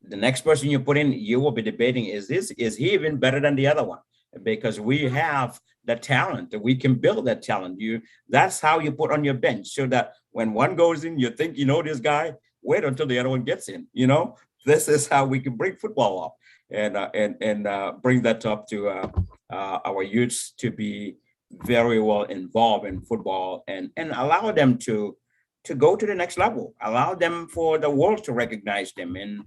B: The next person you put in, you will be debating, is he even better than the other one? Because we have the talent, we can build that talent. That's how you put on your bench, so that when one goes in, you think you know this guy, wait until the other one gets in. You know, this is how we can bring football up and bring that up to our youths to be very well involved in football, and allow them to go to the next level, allow them for the world to recognize them, and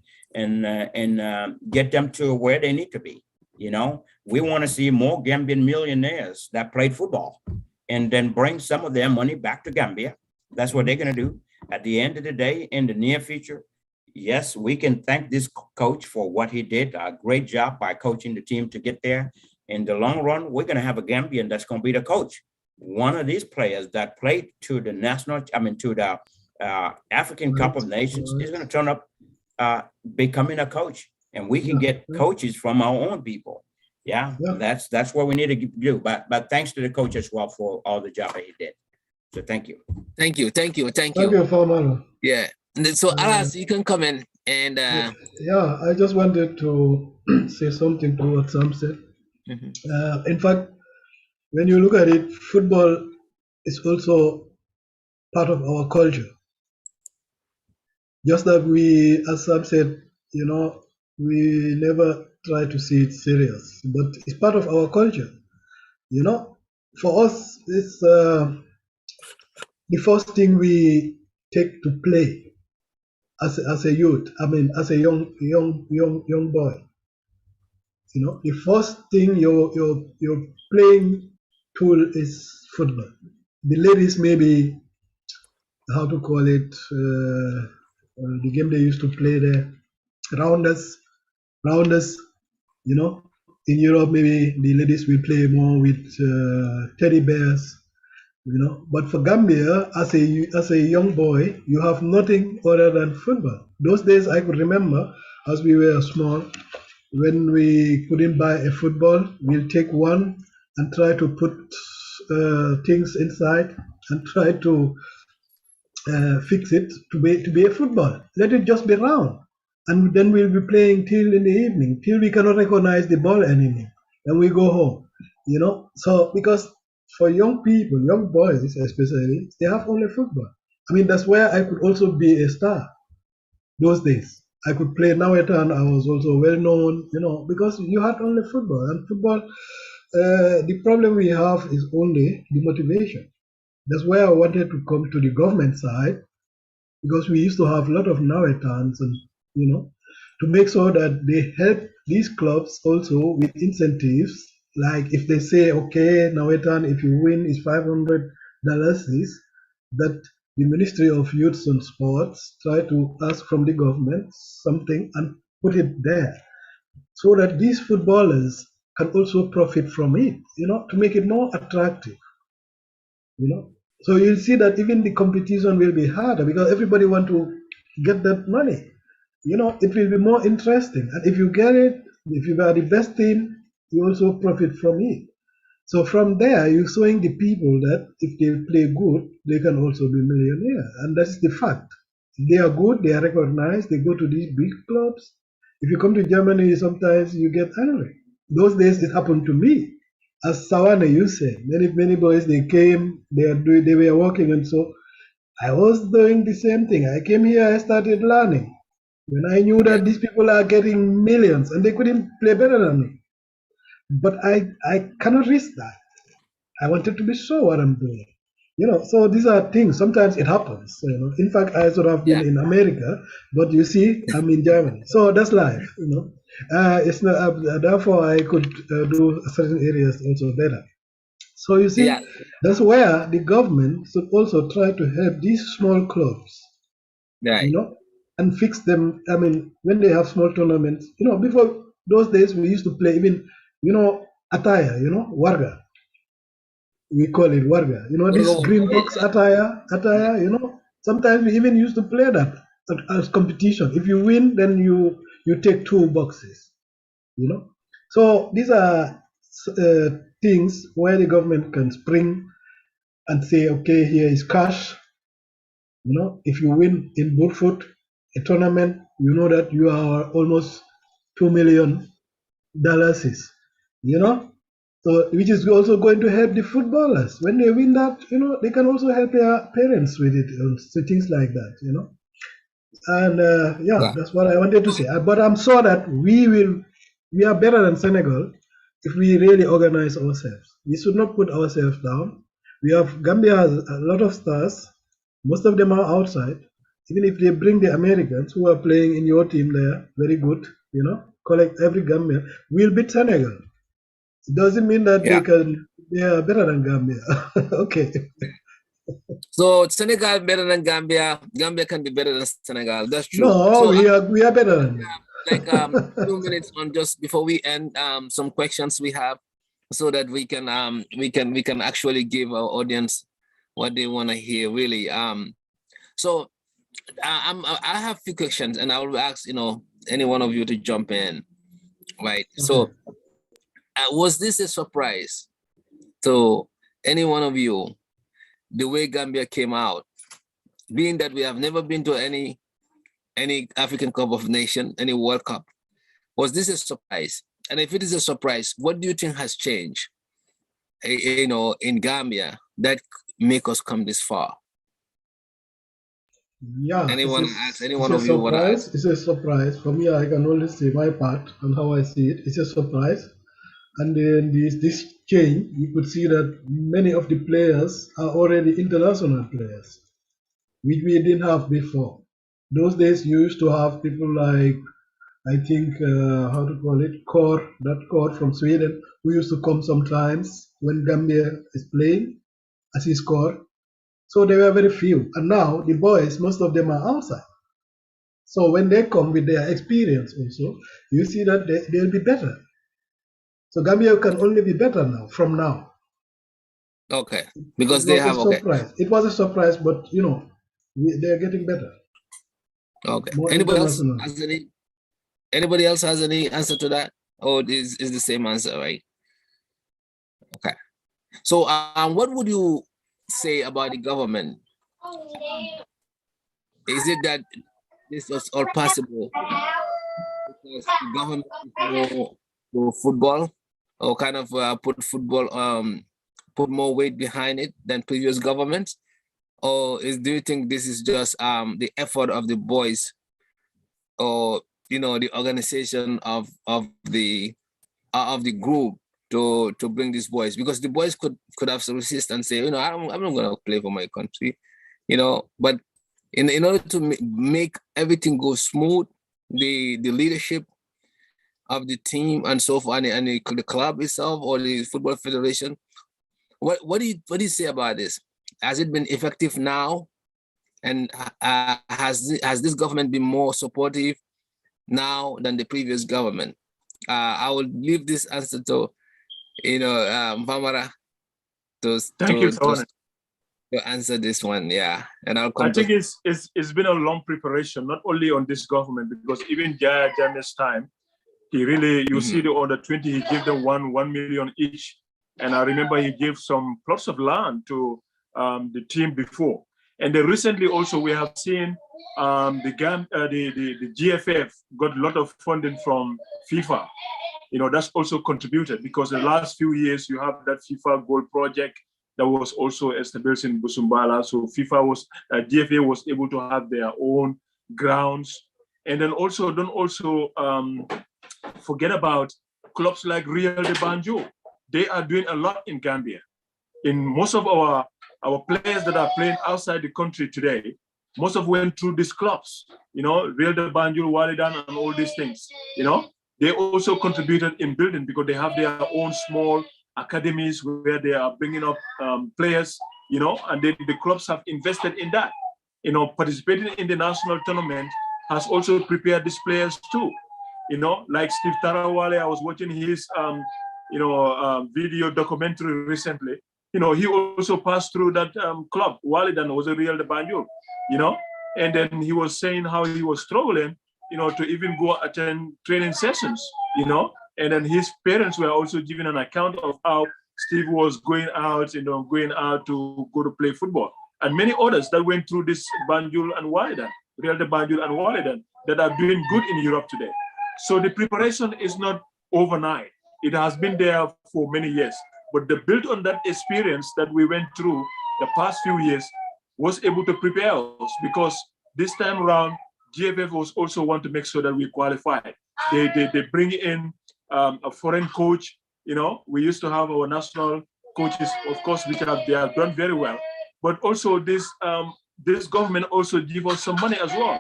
B: get them to where they need to be. You know, we want to see more Gambian millionaires that played football, and then bring some of their money back to Gambia. That's what they're going to do. At the end of the day, in the near future, yes, we can thank this coach for what he did. A great job by coaching the team to get there. In the long run, we're going to have a Gambian that's going to be the coach. One of these players that played to the African Cup of Nations is going to turn up becoming a coach, and we can get coaches from our own people. Yeah. That's what we need to do. But thanks to the coach as well for all the job that he did. So thank you.
A: Thank you.
C: Thank you, Farmer.
A: Yeah. So Alas, you can come in and
C: yeah, I just wanted to say something to what Sam said. In fact, when you look at it, football is also part of our culture. Just that we, as Sam said, you know, we never try to see it serious, but it's part of our culture. You know, for us, it's the first thing we take to play as a youth. I mean, as a young boy. You know, the first thing your playing tool is football. The ladies maybe, how to call it, The game they used to play there, rounders, rounders. You know, in Europe maybe the ladies will play more with teddy bears. You know, but for Gambia, as a young boy, you have nothing other than football. Those days I could remember, as we were small, when we couldn't buy a football, we'll take one and try to put things inside and try to fix it to be a football. Let it just be round, and then we'll be playing till in the evening, till we cannot recognize the ball anymore. Then we go home. You know, so because for young people, young boys especially, they have only football. I mean, that's where I could also be a star. Those days, I could play Nawetan. I was also well known, you know, because you had only football. And football, the problem we have is only the motivation. That's why I wanted to come to the government side, because we used to have a lot of Nawetans, and you know, to make sure that they help these clubs also with incentives. Like if they say, okay, Nawetan, if you win is $500, that the Ministry of Youth and Sports try to ask from the government something and put it there, so that these footballers can also profit from it, you know, to make it more attractive, you know. So you'll see that even the competition will be harder because everybody want to get that money. You know, it will be more interesting. And if you get it, if you are the best team, you also profit from it. So from there, you're showing the people that if they play good, they can also be millionaire. And that's the fact. If they are good, they are recognized, they go to these big clubs. If you come to Germany, sometimes you get angry. Those days, it happened to me. As Sawane, you said, many boys, they came, they were working, and so I was doing the same thing. I came here, I started learning. When I knew that these people are getting millions and they couldn't play better than me. But I cannot risk that. I wanted to be sure what I'm doing. You know, so these are things. Sometimes it happens. You know, in fact, I should have been in America, but you see, I'm in Germany. So that's life. You know, it's not. Therefore, I could do certain areas also better. So you see, that's where the government should also try to help these small clubs. You know, and fix them. I mean, when they have small tournaments, you know, before those days we used to play even, you know, attire. You know, warga. We call it warga. You know, this green box attire, you know. Sometimes we even used to play that as competition. If you win, then you take 2 boxes, you know. So these are things where the government can spring and say, okay, here is cash. You know, if you win in Burfoot, a tournament, you know that you are almost $2 million, you know. So, which is also going to help the footballers. When they win that, you know, they can also help their parents with it, and so things like that, you know. And that's what I wanted to say. But I'm sure that we are better than Senegal if we really organize ourselves. We should not put ourselves down. Gambia has a lot of stars. Most of them are outside. Even if they bring the Americans who are playing in your team there, very good, you know, collect every Gambian, we'll beat Senegal. It doesn't mean that they are better than Gambia. Okay.
A: So Senegal better than Gambia. Gambia can be better than Senegal. That's true.
C: No,
A: so,
C: we are better than them.
A: Like 2 minutes on just before we end, some questions we have, so that we can actually give our audience what they want to hear, really. So I have a few questions, and I will ask, you know, any one of you to jump in, right? Okay. So was this a surprise to any one of you, the way Gambia came out, being that we have never been to any African Cup of Nations, any World Cup? Was this a surprise? And if it is a surprise, what do you think has changed, you know, in Gambia that make us come this far?
C: Yeah.
A: Anyone ask? Anyone of you want to ask?
C: It's a surprise. For me, I can only say my part and how I see it. It's a surprise. And then this change, you could see that many of the players are already international players, which we didn't have before. Those days, you used to have people like, I think, how to call it, Core from Sweden, who used to come sometimes when Gambia is playing as his core. So there were very few. And now the boys, most of them are outside. So when they come with their experience also, you see that they'll be better. So Gambia can only be better now, from now.
A: Okay, because
C: It
A: they
C: was a
A: have, okay.
C: surprise. It was a surprise, but they're getting better.
A: Okay.
C: More
A: Anybody else
C: international.
A: has any? Anybody else has any answer to that? Or is the same answer, right? Okay. So, what would you say about the government? Is it that this was all possible because the government is more for football, or kind of put more weight behind it than previous governments? Or do you think this is just the effort of the boys, or the organization of the group to bring these boys? Because the boys could have resist and say, I'm not gonna play for my country, but in order to make everything go smooth, the leadership of the team and so forth, and the club itself or the football federation, what do you say about this? Has it been effective now? And has this government been more supportive now than the previous government? I will leave this answer to Vamara
D: Thank you, Sawane.
A: to answer this one. Yeah, and I'll come.
D: I think it's been a long preparation, not only on this government, because even Jammeh's time, he really, you see the under 20, he gave them 1 million each. And I remember he gave some plots of land to the team before. And then recently also we have seen the GFF got a lot of funding from FIFA. That's also contributed, because the last few years you have that FIFA goal project that was also established in Busumbala. So GFA was able to have their own grounds. And then also don't forget about clubs like Real de Banjul. They are doing a lot in Gambia. In most of our players that are playing outside the country today, most of them went through these clubs, Real de Banjul, Walidan, and all these things, They also contributed in building, because they have their own small academies where they are bringing up players, and the clubs have invested in that. Participating in the national tournament has also prepared these players too. Like Steve Tarawale, I was watching his video documentary recently. He also passed through that club. Walidan was a Real de Banjul, and then he was saying how he was struggling, to even go attend training sessions, and then his parents were also giving an account of how Steve was going out to go to play football, and many others that went through this Banjul and Walidan, Real de Banjul and Walidan, that are doing good in Europe today. So the preparation is not overnight. It has been there for many years, but the build on that experience that we went through the past few years was able to prepare us, because this time around, GFF was also want to make sure that we qualify. They bring in a foreign coach. We used to have our national coaches, of course, they have done very well, but also this government also give us some money as well.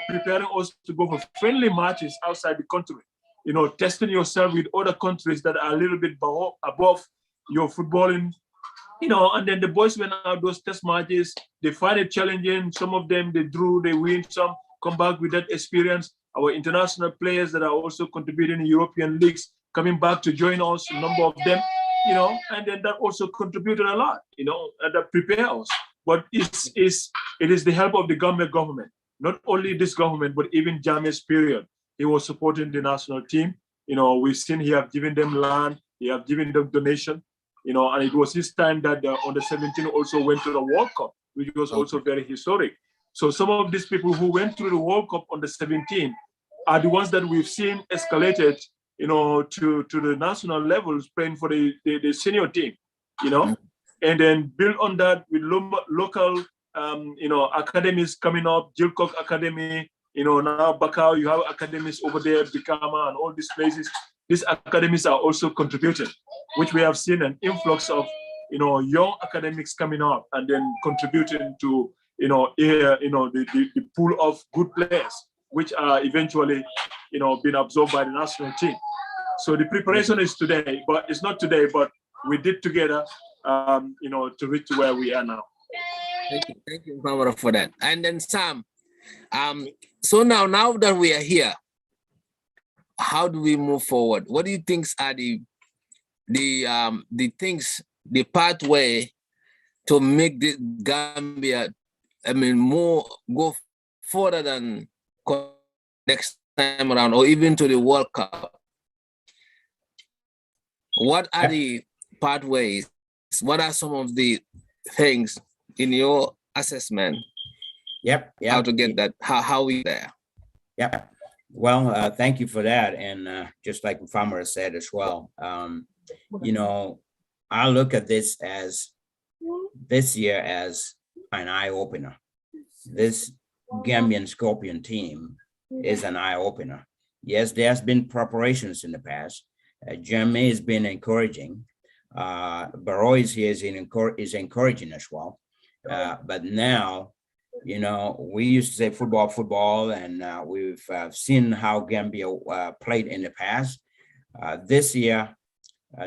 D: Preparing us to go for friendly matches outside the country. Testing yourself with other countries that are a little bit above your footballing. And then the boys went out those test matches. They find it challenging. Some of them, they drew, they win, some come back with that experience. Our international players that are also contributing in European leagues, coming back to join us, a number of them, and then that also contributed a lot, and that prepared us. But it is the help of the government, not only this government, but even Jammeh's period. He was supporting the national team. We've seen he have given them land, he have given them donation, and it was his time that under 17 also went to the World Cup, which was also very historic. So some of these people who went through the World Cup under 17 are the ones that we've seen escalated, to the national levels, playing for the senior team, and then build on that with local, academies coming up, Jilcock Academy, now Bakau, you have academies over there, Bikama, and all these places. These academies are also contributing, which we have seen an influx of, young academics coming up and then contributing to, the pool of good players, which are eventually, being absorbed by the national team. So the preparation is today, but it's not today, but we did together, to reach to where we are now.
A: Thank you, Barbara, for that. And then Sam, So now that we are here, how do we move forward? What do you think are the things, the pathway to make the Gambia, more go further than next time around, or even to the World Cup? What are the pathways? What are some of the things in your assessment? How to get that? How we there?
B: Well, thank you for that. And just like Farmer said as well, I look at this year as an eye opener. This Gambian Scorpion team is an eye opener. Yes, there's been preparations in the past. Jeremy has been encouraging. Barois here is encouraging as well. But now, we used to say football, and we've seen how Gambia played in the past. This year,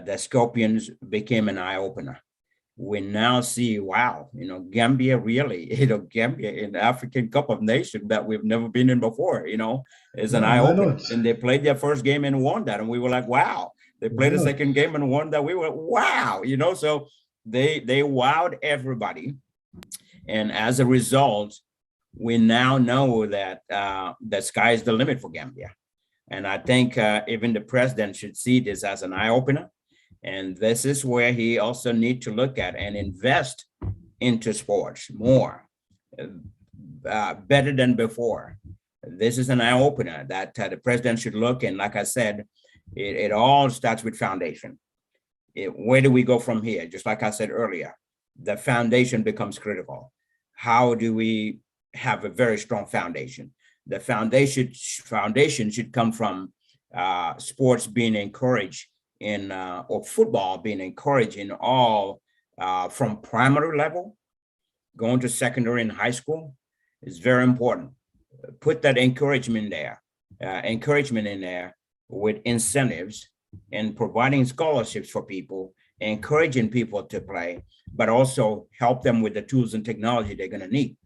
B: the Scorpions became an eye opener. We now see, wow, Gambia really, Gambia in the African Cup of Nations that we've never been in before, is an eye opener. And they played their first game and won that. And we were like, wow. They played the second game and won that. We were, wow, so they wowed everybody. And as a result, we now know that the sky is the limit for Gambia. And I think even the president should see this as an eye opener. And this is where he also needs to look at and invest into sports more, better than before. This is an eye opener that the president should look. And like I said, it all starts with foundation. Where do we go from here? Just like I said earlier, the foundation becomes critical. How do we have a very strong foundation? The foundation should come from sports being encouraged or football being encouraged in all from primary level, going to secondary and high school is very important. Put that encouragement in there with incentives and providing scholarships for people, encouraging people to play, but also help them with the tools and technology they're going to need.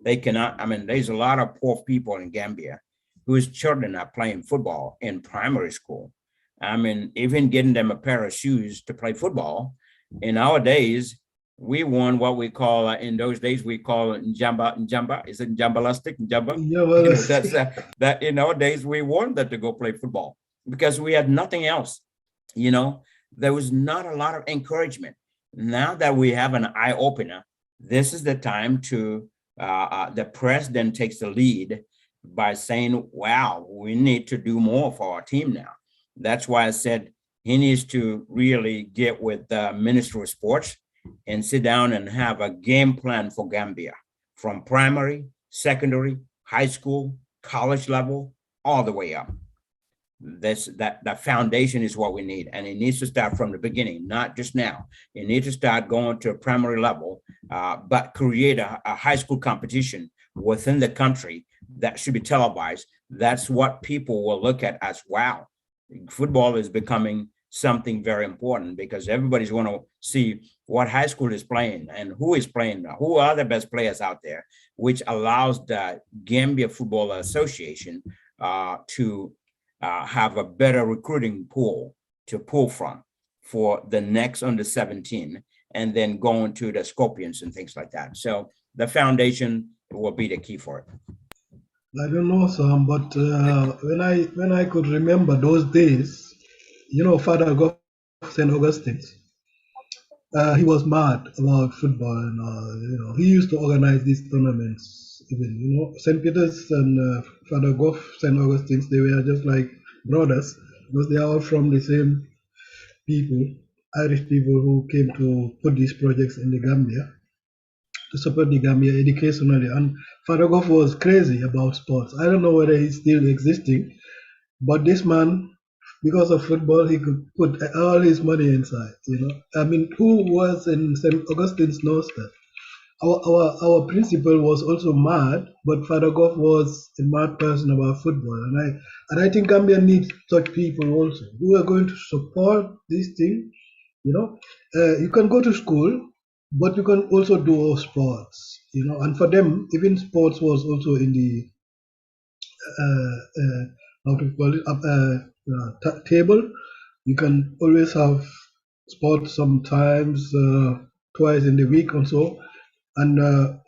B: They cannot, there's a lot of poor people in Gambia whose children are playing football in primary school. Even getting them a pair of shoes to play football. In our days, we won what we call, in those days, we call njamba. Is it njambalastic? Njamba? That in our days, we wanted to go play football because we had nothing else. There was not a lot of encouragement. Now that we have an eye opener, this is the time to, the president takes the lead by saying, wow, we need to do more for our team now. That's why I said he needs to really get with the Ministry of Sports and sit down and have a game plan for Gambia from primary, secondary, high school, college level, all the way up. That foundation is what we need. And it needs to start from the beginning, not just now. It needs to start going to a primary level, but create a high school competition within the country that should be televised. That's what people will look at as, wow, football is becoming something very important because everybody's going to see what high school is playing and who is playing, who are the best players out there, which allows the Gambia Football Association to have a better recruiting pool to pull from for the next under 17 and then going to the Scorpions and things like that. So the foundation will be the key for it.
C: I don't know, Sam, but when I could remember those days, Father Goff St. Augustine, he was mad about football, and he used to organize these tournaments. Even St. Peter's and Father Goff St. Augustine's, they were just like brothers because they are all from the same people, Irish people who came to put these projects in the Gambia to support the Gambia educationally. And Father Goff was crazy about sports. I don't know whether he's still existing, but this man, because of football, he could put all his money inside. Who was in St. Augustine's knows that. Our principal was also mad, but Father Goff was a mad person about football, and I think Gambia needs such people also who are going to support this thing. You can go to school, but you can also do sports. and for them, even sports was also in the how to call it table. You can always have sports sometimes twice in the week or so. And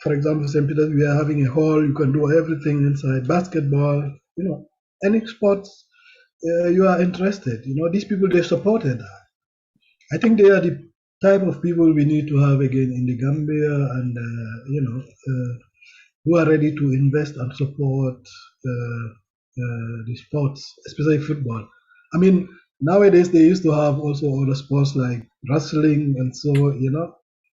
C: for example, St. Peter's, we are having a hall. You can do everything inside. Basketball, any sports you are interested. These people, they supported that. I think they are the type of people we need to have again in the Gambia, and who are ready to invest and support the sports, especially football. I mean, nowadays they used to have also other sports like wrestling and so.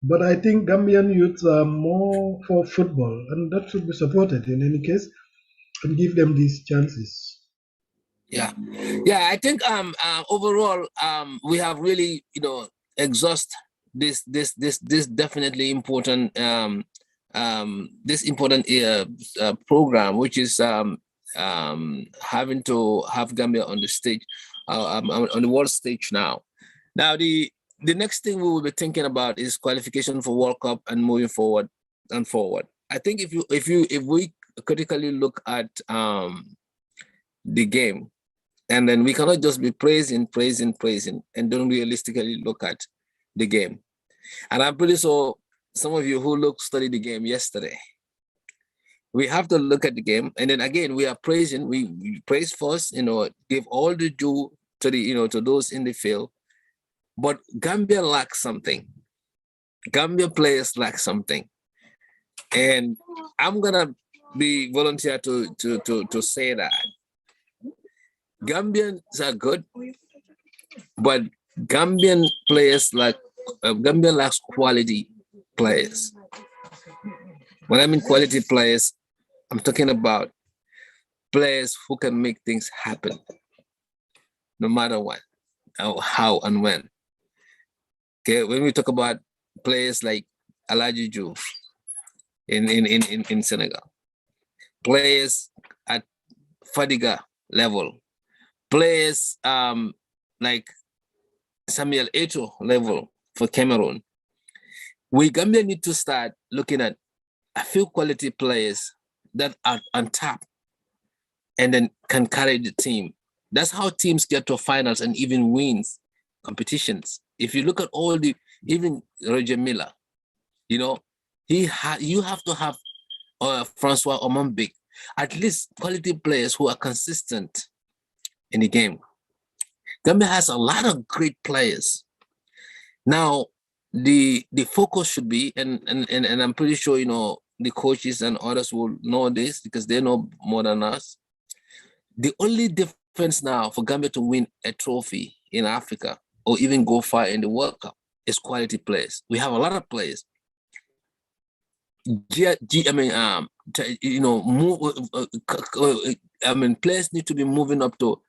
C: But I think Gambian youths are more for football, and that should be supported in any case, and give them these chances.
A: Yeah, I think overall we have really exhaust this definitely important this important program, which is having to have Gambia on the stage, on the world stage now. Now the next thing we will be thinking about is qualification for World Cup and moving forward. I think if we critically look at the game, and then we cannot just be praising and don't realistically look at the game. And I'm pretty sure some of you who studied the game yesterday, we have to look at the game, and then again we are praising. We praise first, give all the due to the to those in the field. But Gambia lacks something. Gambia players lack something, and I'm gonna be volunteer to say that Gambians are good, but Gambian players Gambia lacks quality players. When I mean quality players, I'm talking about players who can make things happen, no matter what, or how and when. Okay, when we talk about players like Alaji Diouf in Senegal, players at Fadiga level, players like Samuel Eto'o level for Cameroon, we Gambia need to start looking at a few quality players that are on top and then can carry the team. That's how teams get to finals and even wins competitions. If you look at even Roger Miller, you have to have Francois Omambik, at least quality players who are consistent in the game. Gambia has a lot of great players. Now, the focus should be, and I'm pretty sure the coaches and others will know this because they know more than us. The only difference now for Gambia to win a trophy in Africa or even go far in the World Cup is quality players. We have a lot of players. Players need to be moving up to,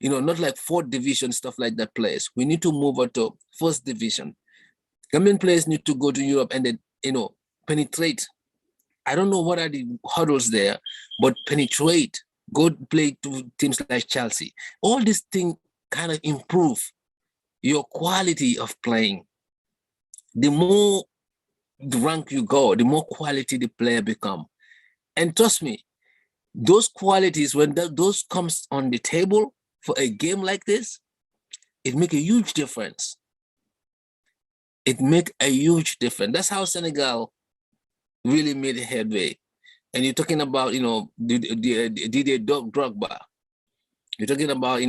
A: not like fourth division, stuff like that players. We need to move up to first division. Gambian players need to go to Europe and then, penetrate. I don't know what are the hurdles there, but penetrate, go play to teams like Chelsea. All these things kind of improve your quality of playing. The more the rank you go, the more quality the player become. And trust me, those qualities, when those comes on the table for a game like this, it make a huge difference. It make a huge difference. That's how Senegal really made a headway. And you're talking about, Didier Drogba. You're talking about,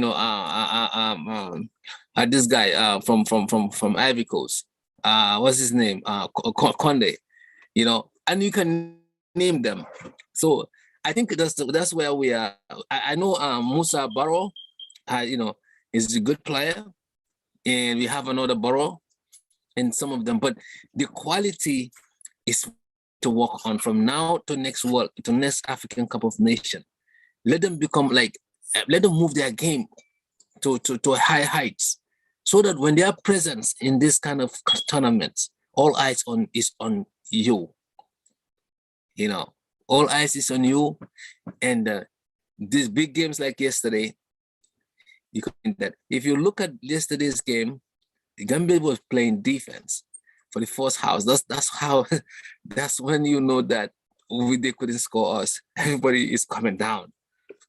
A: this guy from Ivory Coast. What's his name? Conde. And you can name them. So I think that's where we are. I know Musa Barrow, is a good player, and we have another Barrow, and some of them. But the quality is to work on from now to next African Cup of Nations. Let them become let them move their game to high heights, so that when they are present in this kind of tournaments, all eyes is on you. All eyes is on you, and these big games like yesterday, you can that. If you look at yesterday's game, Gambia was playing defense, for the first house. That's how. That's when you know that they couldn't score us. Everybody is coming down,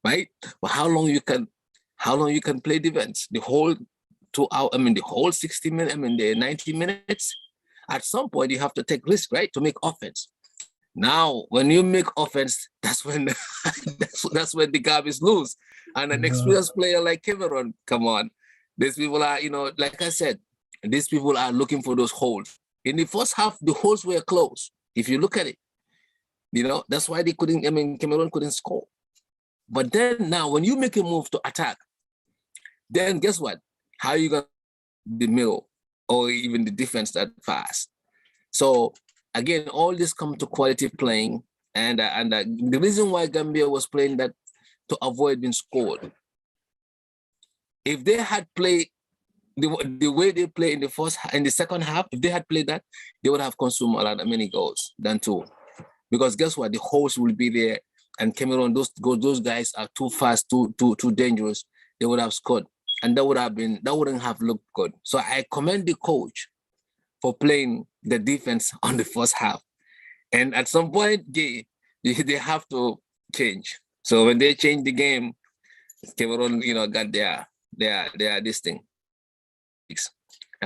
A: right? But how long you can play defense? The whole 2 hours. I mean, the whole 60 minutes. I mean, the 90 minutes. At some point, you have to take risk, right, to make offense. Now, when you make offense, that's when that's when the gap is loose. And an experienced player like Cameron, come on, these people are, like I said, these people are looking for those holes. In the first half, the holes were closed. If you look at it, that's why they couldn't. I mean, Cameron couldn't score. But then now, when you make a move to attack, then guess what? How are you gonna the middle or even the defense that fast? So again, all this comes to quality playing, and the reason why Gambia was playing that to avoid being scored. If they had played the way they play in the second half, if they had played that, they would have consumed a lot of many goals than 2. Because guess what? The holes will be there, and Cameroon, those guys are too fast, too dangerous. They would have scored, and that wouldn't have looked good. So I commend the coach for playing the defense on the first half. And at some point, they have to change. So when they change the game, Cameroon, got their this thing.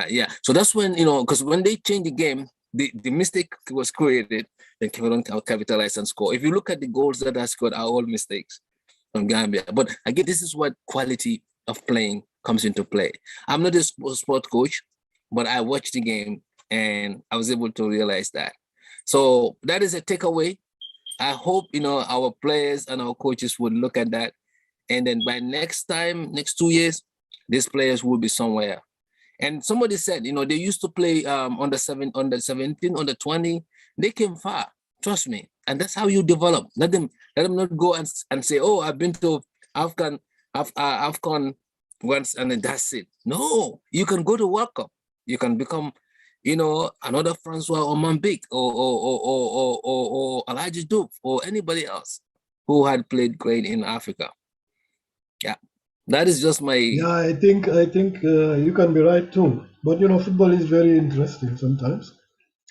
A: Yeah. So that's when, because when they change the game, the mistake was created, then Cameroon capitalized and score. If you look at the goals that are scored are all mistakes from Gambia. But again, this is what quality of playing comes into play. I'm not a sport coach, but I watched the game and I was able to realize that. So that is a takeaway. I hope, our players and our coaches would look at that. And then by next 2 years, these players will be somewhere. And somebody said, they used to play under 17, under 20. They came far, trust me. And that's how you develop. Let them not go and say, oh, I've been to AFCON once and then that's it. No, you can go to World Cup. You can become, another Francois or Mambik or Elijah Diouf or anybody else who had played great in Africa. Yeah, that is just my.
C: Yeah, I think you can be right too. But football is very interesting sometimes.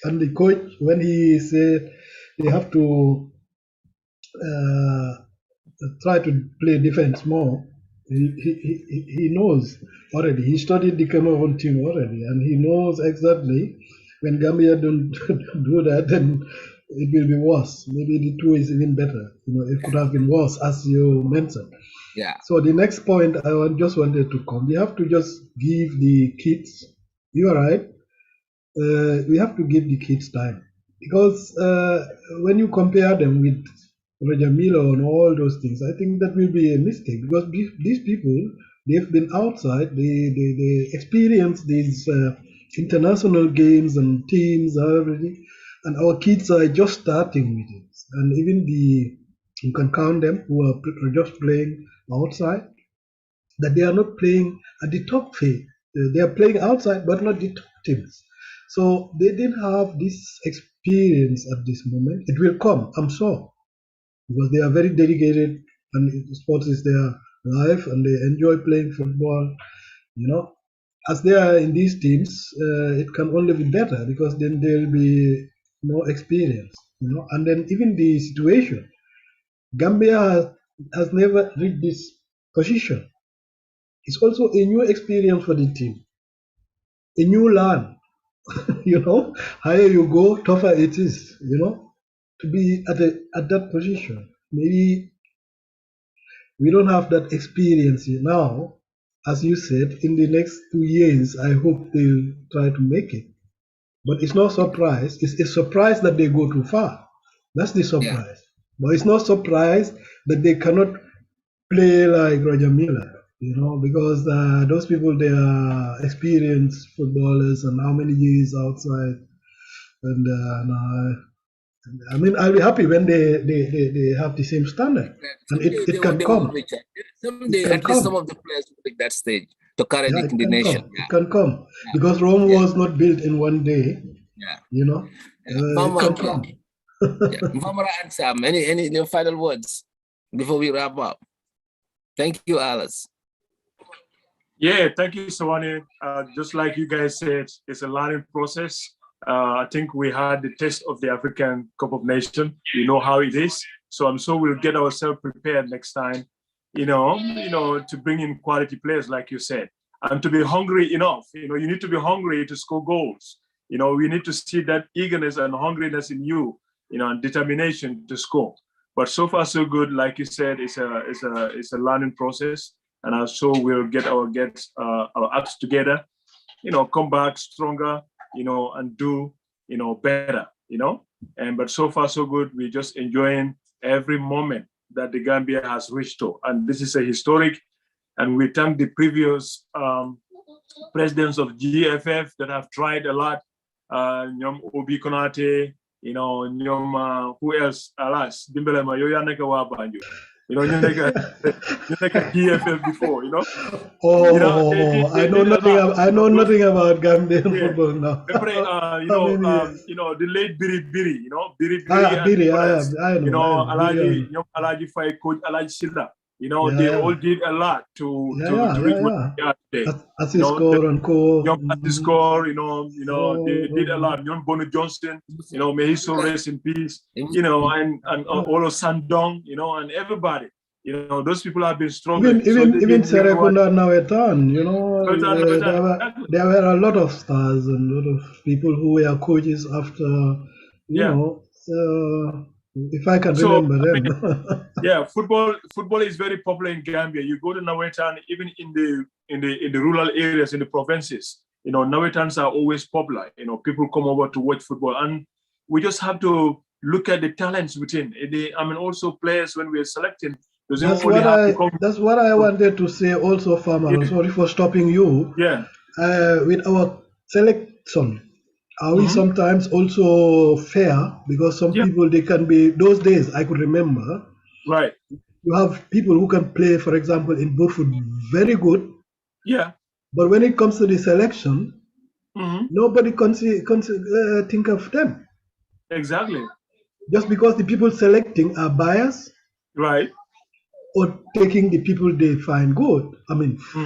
C: And the coach, when he said they have to try to play defense more, he knows already. He studied the Cameroon team already, and he knows exactly when Gambia don't do that, then it will be worse. Maybe the 2 is even better. It could have been worse, as you mentioned.
A: Yeah.
C: So the next point I just wanted to come. We have to just give the kids. You are right. We have to give the kids time, because when you compare them with Roger Miller and all those things, I think that will be a mistake, because these people, they've been outside, they experience these international games and teams and everything, and our kids are just starting with it. And even you can count them who are just playing outside, that they are not playing at the top phase. They are playing outside, but not the top teams. So they didn't have this experience at this moment. It will come, I'm sure, because they are very dedicated, and sports is their life, and they enjoy playing football. As they are in these teams, it can only be better, because then there will be more experience. And then even the situation, Gambia has never reached this position. It's also a new experience for the team, a new land. Higher you go, tougher it is. To be at that position. Maybe we don't have that experience now. As you said, in the next 2 years, I hope they'll try to make it. But it's not surprise. It's a surprise that they go too far. That's the surprise. Yeah. But it's not surprise that they cannot play like Roger Miller, because those people, they are experienced footballers, and how many years outside. And I mean, I'll be happy when they have the same standard, and it can come.
A: Someday, at least some of the players will take that stage to carry the nation.
C: Yeah. It can come, because Rome was not built in one day.
A: Yeah,
C: it can come.
A: Mama and Sam, any final words before we wrap up? Thank you, Alice.
D: Yeah, thank you, Sawane. Just like you guys said, it's a learning process. I think we had the taste of the African Cup of Nations. You know how it is. So I'm sure we'll get ourselves prepared next time, to bring in quality players, like you said, and to be hungry enough. You need to be hungry to score goals. We need to see that eagerness and hungriness in you, and determination to score. But so far, so good. Like you said, it's a learning process, and I'm sure we'll get our acts together, come back stronger, and do, better, but so far, so good. We're just enjoying every moment that the Gambia has reached to. And this is a historic, and we thank the previous presidents of GFF that have tried a lot. Nyom Obi Konate, Nyom, who else? Alas, Dimbelema, Yoyaneka Wabanjo. You GFF before,
C: Oh, I know nothing about Gambian football now.
D: The late Biri Biri, Biri
C: Biri,
D: I know.
C: Biri,
D: Alaji Fai coach Alaji Silla, they all did a lot to reach what they are today.
C: Score and co.
D: Score, they did a lot. Bono Johnson, may he so rest in peace, and Olo Sandong, and everybody. Those people have been struggling.
C: Even Serekunda Nawetan, there were a lot of stars and a lot of people who were coaches after, if I can remember them.
D: Yeah, football is very popular in Gambia. You go to Nawetan, even in the rural areas, in the provinces, Nawetans are always popular. People come over to watch football, and we just have to look at the talents within. Also players when we're selecting.
C: That's what I wanted to say also, Farmer. I'm sorry for stopping you.
D: Yeah.
C: With our selection, are we sometimes also fair? Because some people, they can be, those days I could remember.
D: Right.
C: You have people who can play, for example, in Burfoot, very good.
D: Yeah.
C: But when it comes to the selection, nobody think of them.
D: Exactly.
C: Just because the people selecting are biased.
D: Right.
C: Or taking the people they find good,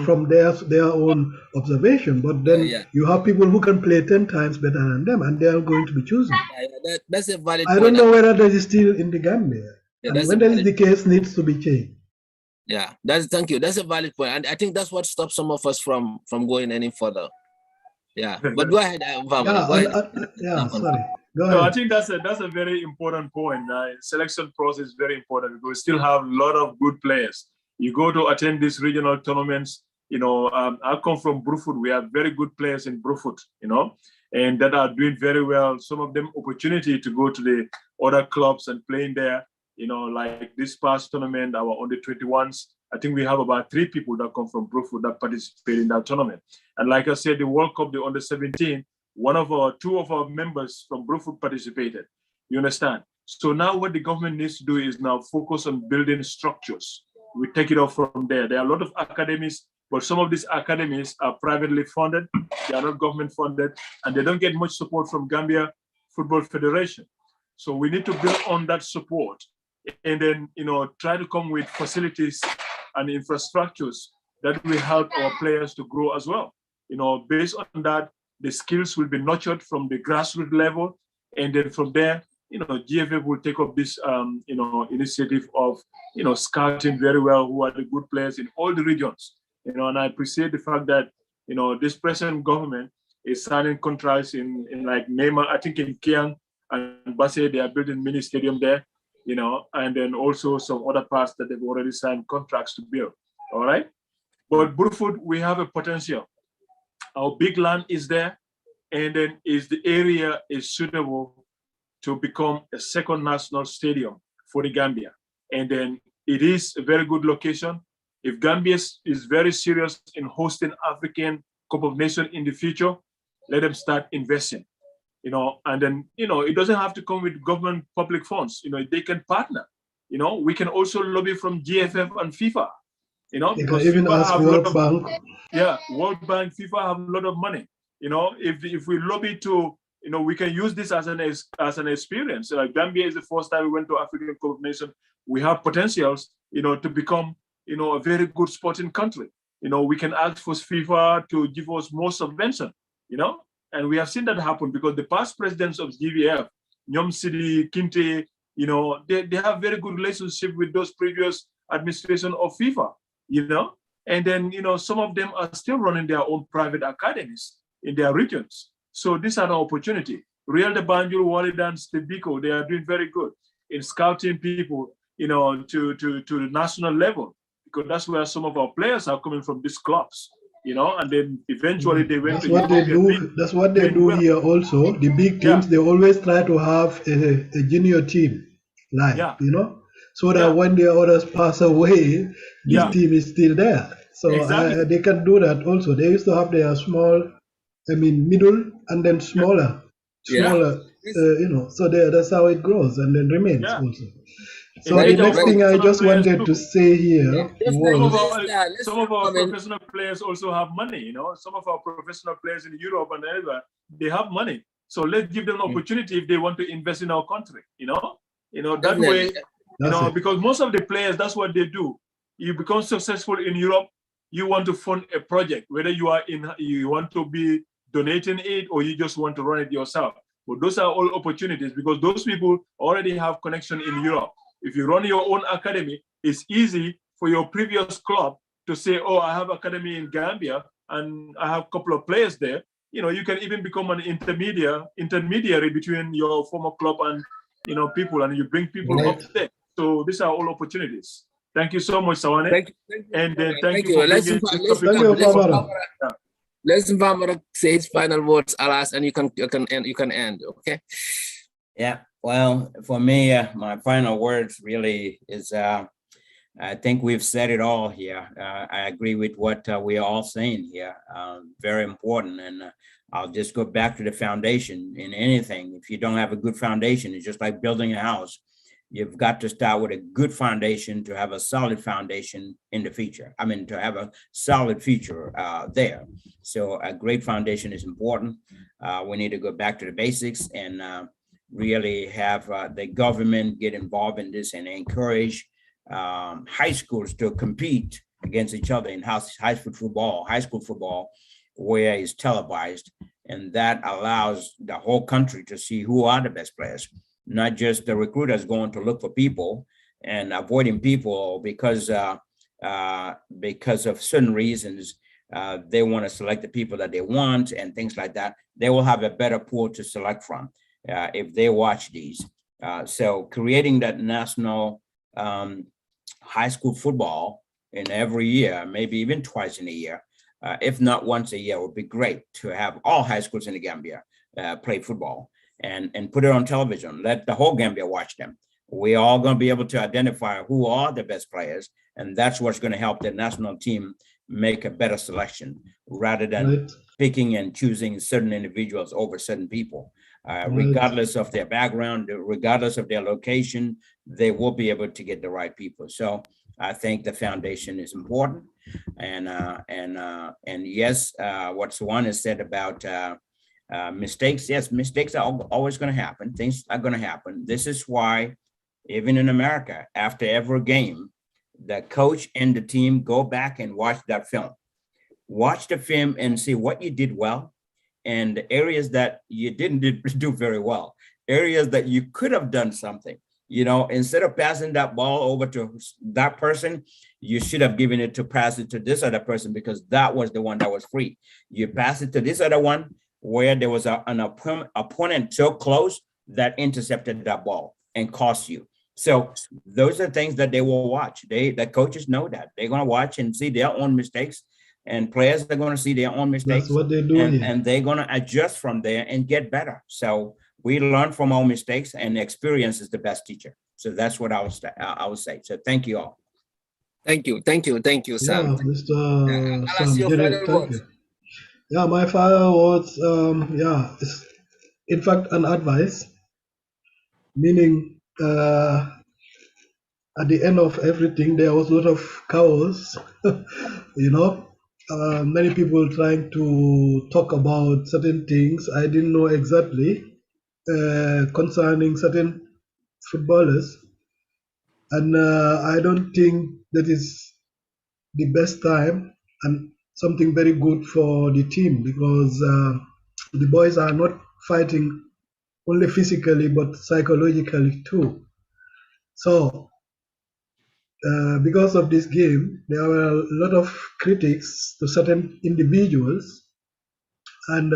C: from their own observation. But then you have people who can play 10 times better than them, and they are going to be chosen.
A: That's a valid point.
C: I don't know whether that is still in the Gambia. And when that is the case, needs to be changed.
A: Yeah, thank you. That's a valid point. And I think that's what stops some of us from going any further. Yeah, but go ahead,
C: sorry. Go ahead.
D: No, I think that's a very important point. Selection process is very important because we still have a lot of good players. You go to attend these regional tournaments. I come from Burfoot. We have very good players in Burfoot, and that are doing very well. Some of them opportunity to go to the other clubs and playing there. Like this past tournament, our under 21s. I think we have about 3 people that come from Burfoot that participate in that tournament. And like I said, the World Cup, the under 17. 2 of our members from Burfoot participated. You understand? So now what the government needs to do is now focus on building structures. We take it off from there. There are a lot of academies, but some of these academies are privately funded. They are not government funded, and they don't get much support from Gambia Football Federation. So we need to build on that support and then, try to come with facilities and infrastructures that will help our players to grow as well. Based on that, the skills will be nurtured from the grassroots level, and then from there, GFF will take up this, initiative of, scouting very well who are the good players in all the regions. And I appreciate the fact that, this present government is signing contracts in like Neymar, I think in Kiang and Basse, they are building mini stadium there, and then also some other parts that they've already signed contracts to build. All right, but Burfoot, we have a potential. Our big land is there, and then the area is suitable to become a second national stadium for the Gambia. And then it is a very good location. If Gambia is very serious in hosting African Cup of Nations in the future, let them start investing. And then, it doesn't have to come with government public funds. They can partner. We can also lobby from GFF and FIFA. Because
C: even ask World Bank.
D: Yeah, World Bank, FIFA have a lot of money. If we lobby to, we can use this as an experience. Gambia is the first time we went to African Cup of Nations. We have potentials, to become, a very good sporting country. We can ask for FIFA to give us more subvention, And we have seen that happen because the past presidents of GVF, Nyom Sidi, Kinte, you know, they have very good relationship with those previous administration of FIFA, you know, and then, you know, some of them are still running their own private academies in their regions. So these are an opportunity. Real de Banjul, Walidan, Stebiko, they are doing very good in scouting people, you know, to the national level, because that's where some of our players are coming from, these clubs, you know, and then eventually they went
C: that's
D: to
C: what they
D: European
C: do.
D: League.
C: That's what they do
D: Well,
C: here also. The big teams, they always try to have a junior team, like, you know, so that when the others pass away, this team is still there. So they can do that also. They used to have their small, middle and then smaller, you know, so that's how it grows and then remains also. So the next thing I just wanted to say here was
D: some of our professional players also have money, you know. Some of our professional players in Europe and everywhere, they have money. So let's give them an opportunity if they want to invest in our country, you know. You know, that way, you know, because most of the players, that's what they do. You become successful in Europe, you want to fund a project, whether you want to be donating it or you just want to run it yourself. But those are all opportunities because those people already have connection in Europe. If you run your own academy, it's easy for your previous club to say, oh, I have academy in Gambia and I have a couple of players there. You know, you can even become an intermediary between your former club and, you know, people, and you bring people up there. So these are all opportunities. Thank you so much, Sawane.
A: Thank you.
D: And thank you for bringing
A: Let's say his final words, Alas, and you can end. Okay.
B: Yeah. Well, for me, my final words really is, I think we've said it all here. I agree with what we are all saying here. Very important. And I'll just go back to the foundation in anything. If you don't have a good foundation, it's just like building a house. You've got to start with a good foundation to have a solid foundation in the future. I mean, to have a solid future there. So a great foundation is important. We need to go back to the basics and really have the government get involved in this and encourage high schools to compete against each other in high school football, where it's televised. And that allows the whole country to see who are the best players, not just the recruiters going to look for people and avoiding people because of certain reasons. They want to select the people that they want and things like that. They will have a better pool to select from if they watch these. So creating that national high school football in every year, maybe even twice in a year, if not once a year, would be great to have all high schools in the Gambia play football and put it on television. Let the whole Gambia watch them. We're all going to be able to identify who are the best players, and that's what's going to help the national team make a better selection rather than picking and choosing certain individuals over certain people. Regardless of their background, regardless of their location, they will be able to get the right people. So I think the foundation is important. And yes, what Swan has said about mistakes, yes, mistakes are always going to happen. Things are going to happen. This is why, even in America, after every game, the coach and the team go back and watch that film. Watch the film and see what you did well and the areas that you didn't do very well, areas that you could have done something. You know, instead of passing that ball over to that person, you should have given it to pass it to this other person because that was the one that was free. You pass it to this other one where there was an opponent so close that intercepted that ball and cost you. So those are things that they will watch. The coaches know that. They're going to watch and see their own mistakes, and players are going to see their own mistakes.
C: That's what they do
B: and they're going to adjust from there and get better. So we learn from our mistakes, and experience is the best teacher. So that's what I would say. So thank you all.
A: Thank you, Sam.
C: Yeah, Mr. Sam, thank you. Yeah, my final words, it's in fact an advice, meaning at the end of everything, there was a lot of chaos, you know, many people trying to talk about certain things I didn't know exactly concerning certain footballers. And I don't think that is the best time and something very good for the team, because The boys are not fighting only physically but psychologically too. So because of this game, there were a lot of critics to certain individuals, and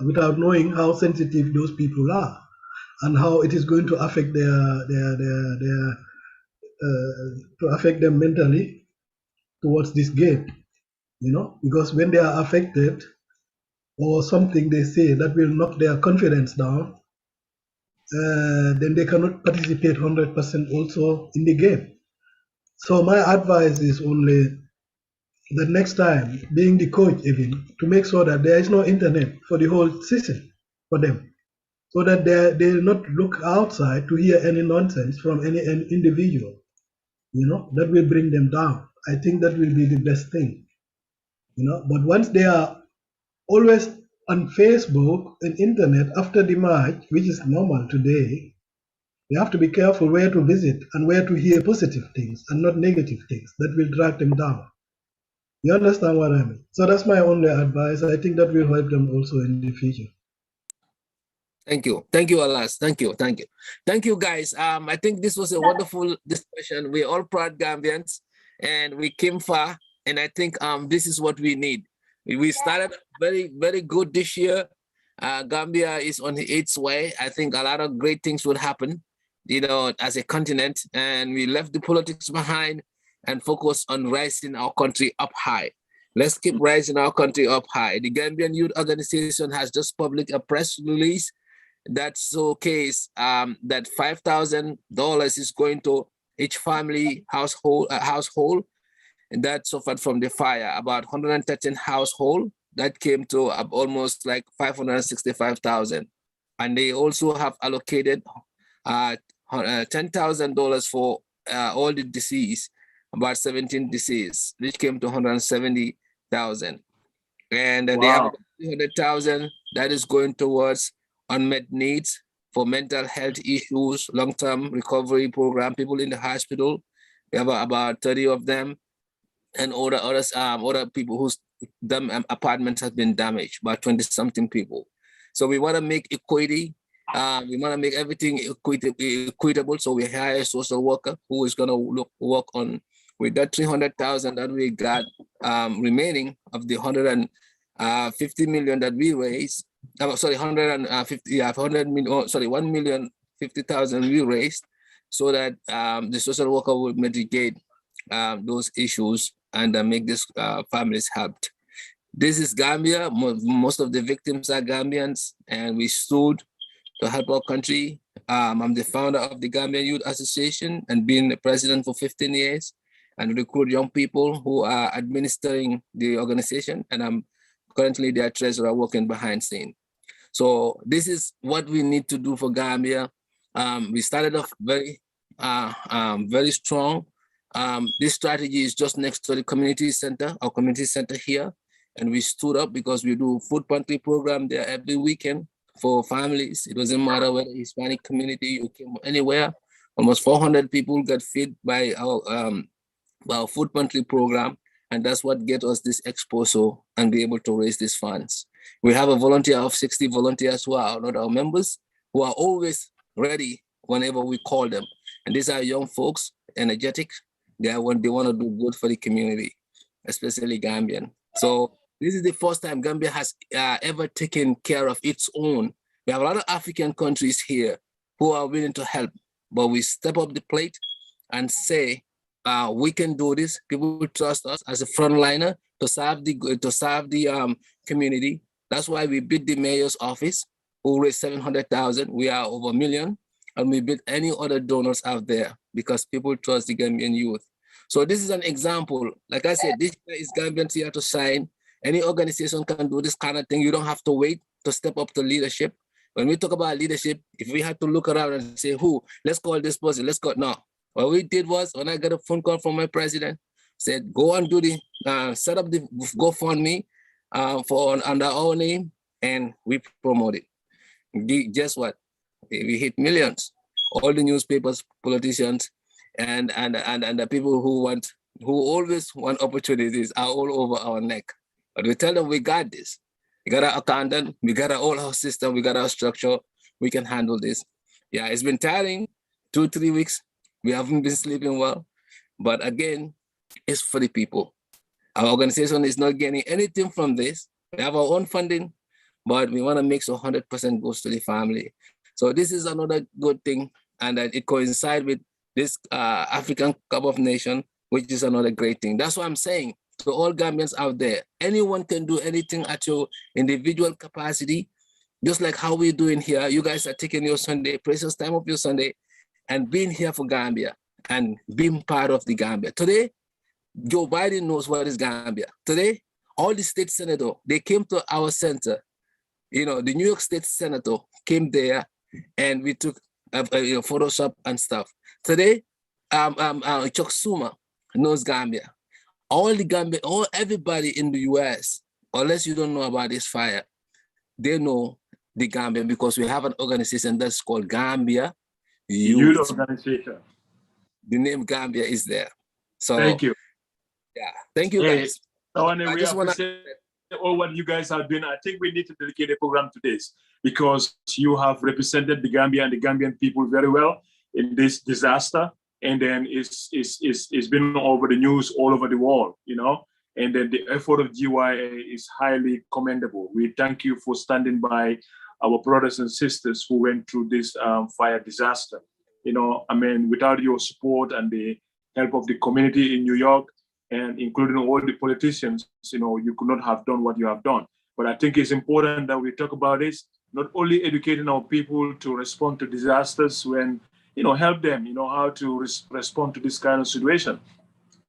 C: without knowing how sensitive those people are and how it is going to affect their to affect them mentally towards this game, because when they are affected or something they say that will knock their confidence down, then they cannot participate 100% also in the game. So my advice is only the next time, being the coach even, to make sure that there is no internet for the whole season for them, so that they not look outside to hear any nonsense from any individual, that will bring them down. I think that will be the best thing, But once they are always on Facebook and internet after the match, which is normal today, you have to be careful where to visit and where to hear positive things and not negative things that will drag them down. You understand what I mean? So that's my only advice. I think that will help them also in the future.
A: Thank you, Alas. Thank you, guys. I think this was a wonderful discussion. We're all proud Gambians, and we came far. And I think this is what we need. We started very, very good this year. Gambia is on its way. I think a lot of great things will happen, as a continent. And we left the politics behind and focus on rising our country up high. Let's keep rising our country up high. The Gambian Youth Organization has just published a press release that showcase that $5,000 is going to each family household that suffered from the fire. About 113 households that came to almost like 565,000, and they also have allocated $10,000 for all the deceased, about 17 deceased, which came to 170,000, and they have 300,000 that is going towards unmet needs for mental health issues, long-term recovery program, people in the hospital. We have about 30 of them, and other people whose apartments have been damaged, about 20-something people. So we want to make equity. We want to make everything equitable. So we hire a social worker who is going to work on with that 300,000 that we got remaining of the 150 million that we raised. 1,050,000 we raised, so that the social worker will mitigate those issues and make these families helped. This is Gambia. Most of the victims are Gambians, and we stood to help our country. I'm the founder of the Gambian Youth Association and been the president for 15 years, and recruit young people who are administering the organization, and I'm currently their treasurer working behind scene. So this is what we need to do for Gambia. We started off very strong. This strategy is just next to the community center, our community center here. And we stood up because we do food pantry program there every weekend for families. It doesn't matter whether Hispanic community, you came anywhere. Almost 400 people got fed by our food pantry program. And that's what gets us this exposure and be able to raise these funds. We have a volunteer of 60 volunteers who are not our members, who are always ready whenever we call them. And these are young folks, energetic. They want to do good for the community, especially Gambian. So this is the first time Gambia has ever taken care of its own. We have a lot of African countries here who are willing to help, but we step up the plate and say, we can do this. People will trust us as a frontliner to serve the community. That's why we beat the mayor's office, who raised 700,000. We are over $1 million, and we beat any other donors out there because people trust the Gambian youth. So this is an example. Like I said, this is Gambians here to shine. Any organization can do this kind of thing. You don't have to wait to step up to leadership. When we talk about leadership, if we had to look around and say, let's call this person, no. What we did was, when I got a phone call from my president, said, go and do set up the GoFundMe under our name, and we promote it. Guess what? We hit millions. All the newspapers, politicians, and the people who always want opportunities are all over our neck. But we tell them we got this. We got our accountant, we got our all our system, we got our structure. We can handle this. Yeah, it's been tiring, 2-3 weeks. We haven't been sleeping well. But again, it's for the people. Our organization is not getting anything from this. We have our own funding, but we want to make sure 100% goes to the family. So this is another good thing, and that it coincides with this African Cup of Nations, which is another great thing. That's what I'm saying to all Gambians out there. Anyone can do anything at your individual capacity, just like how we're doing here. You guys are taking your Sunday, precious time of your Sunday, and being here for Gambia and being part of the Gambia. Today, Joe Biden knows what is Gambia. Today, all the state senators, they came to our center. You know, the New York State senator came there and we took Photoshop and stuff. Today, Chuck Schumer knows Gambia. All the Gambia, everybody in the US, unless you don't know about this fire, they know the Gambia because we have an organization that's called Gambia Youth
D: Organization.
A: The name Gambia is there. So
D: thank you.
A: Yeah, thank you guys.
D: So, we appreciate all what you guys are doing. I think we need to dedicate a program to this because you have represented the Gambia and the Gambian people very well in this disaster. And then it's been over the news all over the world, you know. And then the effort of GYA is highly commendable. We thank you for standing by our brothers and sisters who went through this fire disaster. You know, I mean, without your support and the help of the community in New York, and including all the politicians, you know, you could not have done what you have done. But I think it's important that we talk about this, not only educating our people to respond to disasters when, you know, help them, you know, how to respond to this kind of situation.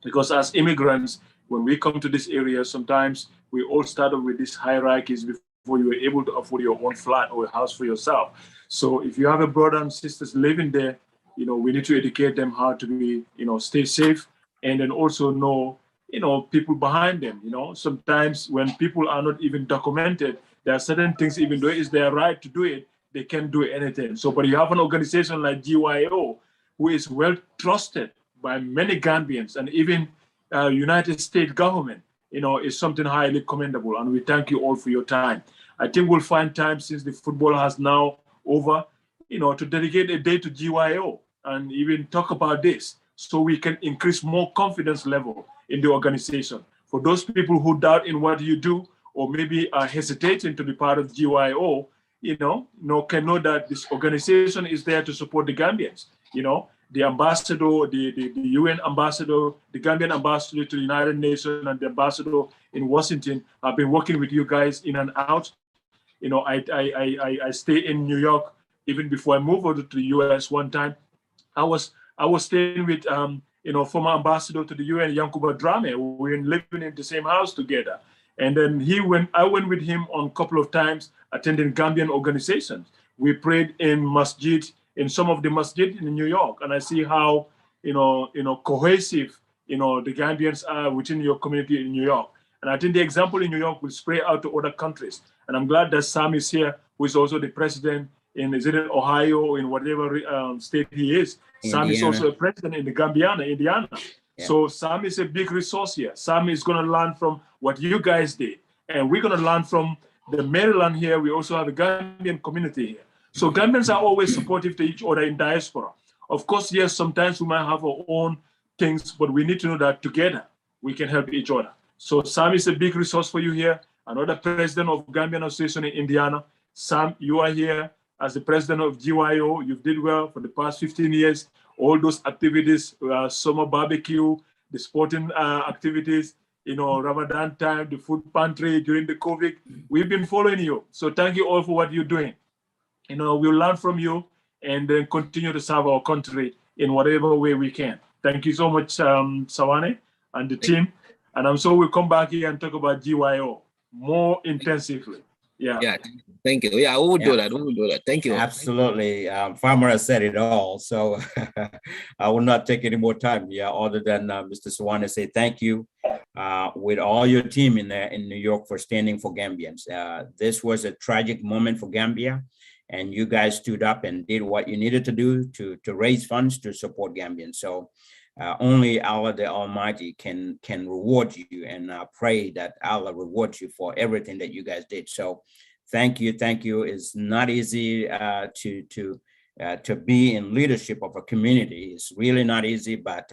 D: Because as immigrants, when we come to this area, sometimes we all started with these hierarchies before you were able to afford your own flat or a house for yourself. So if you have a brother and sisters living there, you know, we need to educate them how to be, you know, stay safe. And then also know, you know, people behind them. You know, sometimes when people are not even documented, there are certain things, even though it's their right to do it, they can't do anything. So, but you have an organization like GYO, who is well trusted by many Gambians and even United States government, you know, is something highly commendable. And we thank you all for your time. I think we'll find time, since the football has now over, you know, to dedicate a day to GYO and even talk about this, so we can increase more confidence level in the organization. For those people who doubt in what you do, or maybe are hesitating to be part of GYO, you know, can know that this organization is there to support the Gambians. You know, the ambassador, the UN ambassador, the Gambian ambassador to the United Nations, and the ambassador in Washington have been working with you guys in and out. You know, I stay in New York even before I moved over to the US one time. I was staying with, you know, former ambassador to the UN, Yankuba Drame. We were living in the same house together. And then I went with him on a couple of times, attending Gambian organizations. We prayed in masjid, in some of the masjid in New York. And I see how, you know, cohesive, you know, the Gambians are within your community in New York. And I think the example in New York will spread out to other countries. And I'm glad that Sam is here, who is also the president is it in Ohio or in whatever state he is. Indiana. Sam is also a president in the Indiana. Yeah. So Sam is a big resource here. Sam is going to learn from what you guys did. And we're going to learn from the Maryland here. We also have a Gambian community here. So Gambians are always supportive to each other in diaspora. Of course, yes, sometimes we might have our own things, but we need to know that together we can help each other. So Sam is a big resource for you here. Another president of Gambian Association in Indiana. Sam, you are here as the president of GYO. You did well for the past 15 years. All those activities, summer barbecue, the sporting activities, you know, Ramadan time, the food pantry during the COVID. We've been following you. So thank you all for what you're doing. You know, we'll learn from you and then continue to serve our country in whatever way we can. Thank you so much, Sawane and the team. And I'm sure we'll come back here and talk about GYO more intensively. Yeah.
A: Yeah. Thank you. Yeah, we will do that. We will do that. Thank you.
B: Absolutely. Farmer has said it all. So I will not take any more time. Yeah, other than Mr. Sawane say thank you with all your team in there in New York for standing for Gambians. This was a tragic moment for Gambia, and you guys stood up and did what you needed to do to raise funds to support Gambians. So only Allah the Almighty can reward you, and I pray that Allah rewards you for everything that you guys did. So thank you. It's not easy to be in leadership of a community. It's really not easy, but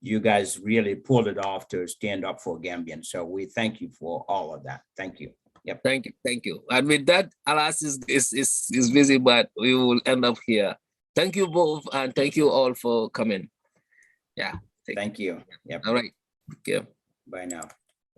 B: you guys really pulled it off to stand up for Gambians. So we thank you for all of that. Thank you. Yep.
A: Thank you. And with that, Alas is busy, but we will end up here. Thank you both, and thank you all for coming. Yeah.
B: Thank you. Yep.
A: All right. Okay.
B: Bye now.